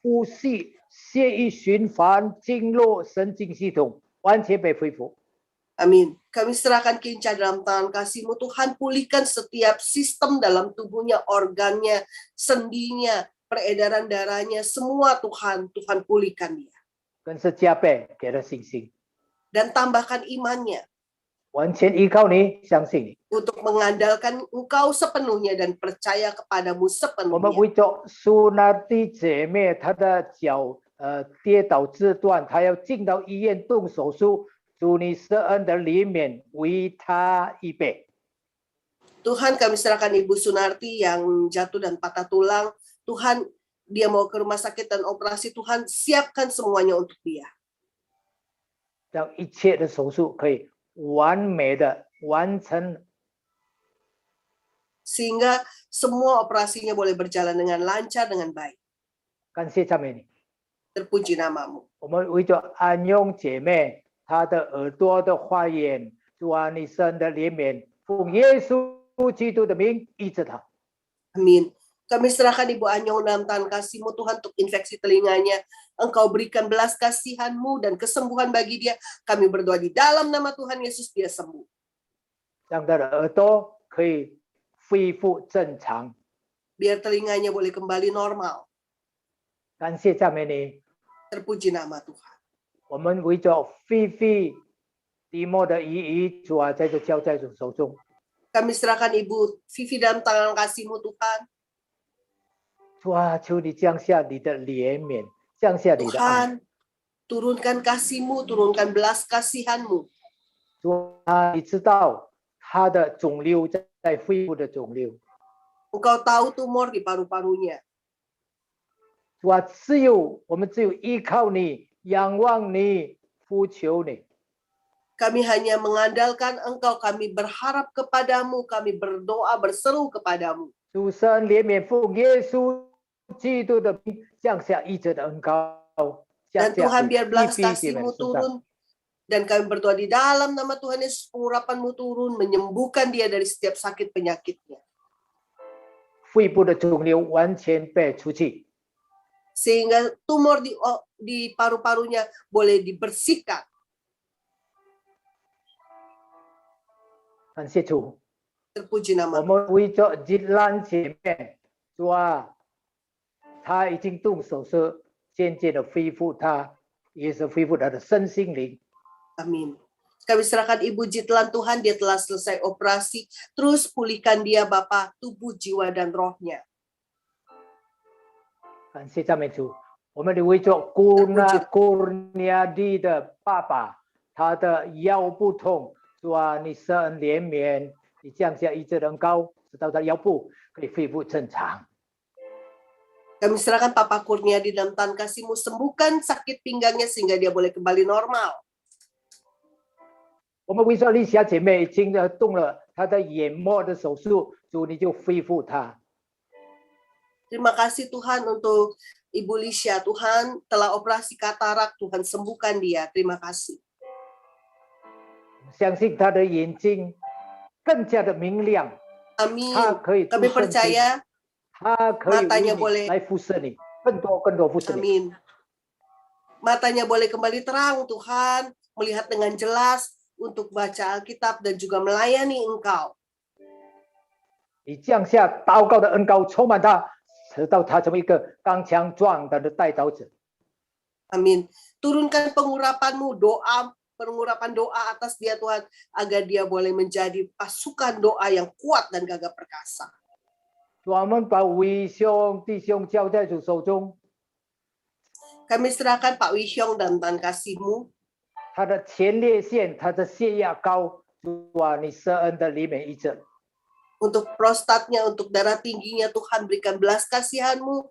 呼吸、血液循环、经络、神经系统完全被恢复。 Amin. Kami serahkan Kinca dalam tangan kasih-Mu, Tuhan, pulihkan setiap sistem dalam tubuhnya, organnya, sendinya, peredaran darahnya, semua Tuhan, Tuhan pulihkan dia. 更是加倍给了信心， Dan tambahkan imannya 完全依靠你，相信你。 untuk mengandalkan Engkau sepenuhnya dan percaya kepadamu 我们 sepenuhnya. 为着苏娜的姐妹，她的脚跌倒肢断，她要进到医院动手术，主你施恩的怜悯为她预备。 Tuhan, kami serahkan Ibu Sunarti yang jatuh dan patah tulang. Tuhan, dia mau ke rumah sakit dan operasi. Tuhan, siapkan semuanya untuk dia. 让一切的手术可以完美的完成。 Sehingga semua operasinya boleh berjalan dengan lancar, dengan baik. 感谢赞美你。 Terpuji namamu. 我们为着安用姐妹，她的耳朵的发炎，主啊，你生的怜悯，奉耶稣基督的名医治她。 Amin. Kami serahkan Ibu Anyong dalam tangan kasih-Mu, Tuhan, untuk infeksi telinganya. Engkau berikan belas kasihan-Mu dan kesembuhan bagi dia. Kami berdoa di dalam nama Tuhan Yesus, dia sembuh. 让她的耳朵可以恢复正常。 Biar telinganya boleh kembali normal. 感谢赞美你。 Terpuji nama Tuhan. 我们为着菲菲迪莫的姨姨，主啊，在这交在主手中。 Kami serahkan Ibu Vivi dalam tangan kasih-Mu, Tuhan. 主啊，求你降下你的怜悯，降下你的爱。 Tuhan, turunkan kasih-Mu, turunkan belas kasihan-Mu. 主啊，你知道他的肿瘤在肺部的肿瘤。 Engkau tahu tumor di paru-parunya. 主啊，我们只有依靠你，仰望你，呼求你。 Kami hanya mengandalkan Engkau, kami berharap kepadamu, kami berdoa, berseru kepadamu. 主神怜悯，奉耶稣基督的名降下医治的恩膏， Dan Tuhan biar belas kasih-Mu turun. Dan kami berdoa di dalam nama Tuhan Yesus, pengurapan-Mu turun, menyembuhkan dia dari setiap sakit penyakitnya. 肺部的肿瘤完全被除去， Sehingga tumor di paru-parunya boleh dibersihkan. 感谢主。 Terpuji 我 nama 们为着吉兰姐妹，主啊，她已经动手术，渐渐的恢复，她也是恢复她的身心灵。 Amin. Kami serahkan Ibu Jitlan Tuhan, dia telah selesai operasi. Terus pulihkan dia Bapa, tubuh, jiwa, dan rohnya. 感谢赞美主。我们为着古尼亚蒂的爸爸，他的腰部痛，主啊，你施恩怜悯，你降下医治恩膏，直到他腰部可以恢复正常。 Kami serahkan Papa Kurniadi dalam tangan kasih-Mu, sembuhkan sakit pinggangnya sehingga dia boleh kembali normal. 我们为着丽霞姐妹已经动了她的眼膜的手术，主你就恢复她。 Terima kasih Tuhan untuk Ibu Lisha. Tuhan telah operasi katarak, Tuhan sembuhkan dia. Terima kasih. 相信她的眼睛更加的明亮。 Amin. 她可以 Kami percaya 她可以 matanya boleh 来辐射你，更多辐射你。 Amin. Matanya boleh kembali terang Tuhan, melihat dengan jelas untuk baca Alkitab dan juga melayani Engkau. 你降下祷告的恩膏充满他，直到他成为一个刚强壮胆的代祷者。 Amin. Turunkan pengurapan-Mu, pengurapan doa atas dia Tuhan, agar dia boleh menjadi pasukan doa yang kuat dan gagah perkasa. 我们把伟兄弟兄交在主手中， Kami serahkan Pak Wihyong dalam tangan kasih-Mu. 他的前列腺、他的血压高，主啊，你施恩的怜悯医治。 Untuk prostatnya, untuk darah tingginya, Tuhan berikan belas kasihan-Mu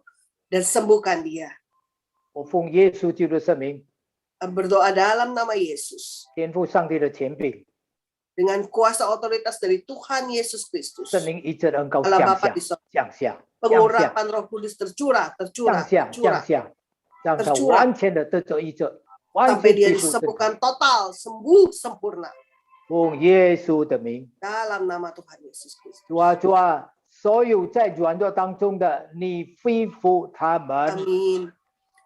dan sembuhkan dia. 我奉耶稣基督的圣名， Berdoa dalam nama Yesus. 天父上帝的权柄， Dengan kuasa otoritas dari Tuhan Yesus Kristus. 圣灵医治的恩膏 Allah 降 Bapa 下 di sorga. 降下， Pengurapan Roh Kudus tercurah, 降下，让他完全的得着医治，完 sampai 全 dia 恢复正常。 disembuhkan total, sembuh sempurna. 奉耶稣的名， Dalam nama Tuhan Yesus Kristus. 主啊，主啊，所有在软弱当中的，你恢复他们。 Amin.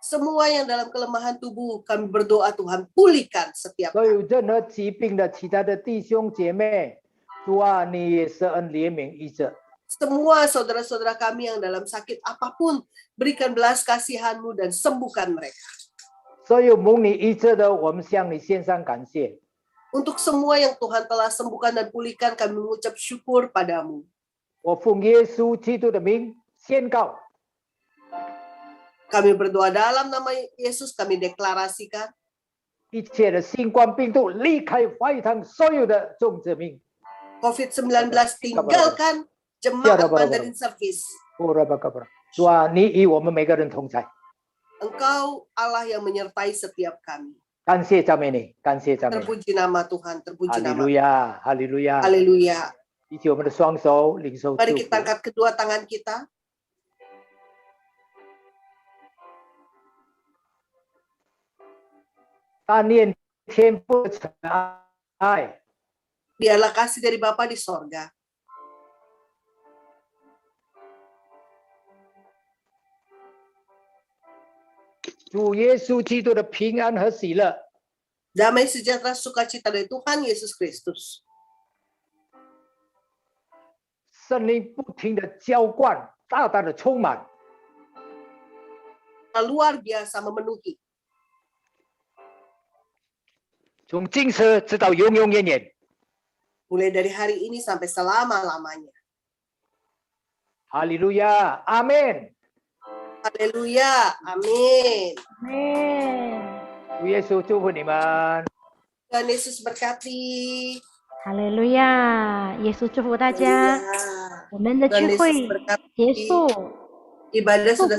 Semua yang dalam kelemahan tubuh, kami berdoa Tuhan pulihkan setiap 所有任何疾病的其他的弟兄姐妹，主啊，你也施恩怜悯医治。 semua saudara-saudara kami yang dalam sakit apapun, berikan belas kasihan-Mu dan sembuhkan mereka. 所有蒙你医治的，我们向你献上感谢。 Untuk semua yang Tuhan telah sembuhkan dan pulihkan, kami mengucap syukur padamu. 我奉耶稣基督的名宣告， Kami berdoa dalam nama Yesus, kami deklarasikan 一切的新冠病毒离开会堂所有的众子民。 COVID-19 tinggalkan jemaat Mandarin Service. 主啊，你与我们每个人同在。 Engkau Allah yang menyertai setiap kami. 感谢赞美你，感谢赞美你。 Terpuji nama Tuhan, 哈 terpuji 利 nama. 路亚，哈利路亚。 Haleluya. 一起我们的双手领受祝 Mari 福。 kita angkat kedua tangan kita. 但念天父的慈爱， Biarlah kasih dari Bapa di sorga, 主耶稣基督的平安和喜乐， damai sejahtera sukacita dari Tuhan Yesus Kristus, 圣灵不停的浇灌，大大的充满， luar biasa memenuhi, 从今时直到永永远远。 mulai dari hari ini sampai selama-lamanya. 哈利路亚，阿门。 Haleluya, amin. Amin. 主耶稣祝福你们。 Tuhan Yesus berkati. 哈利路亚！耶稣祝福大家， Haleluya. 我们的 Tuhan 聚会 Yesus berkati. 结束。 Ibadah sudah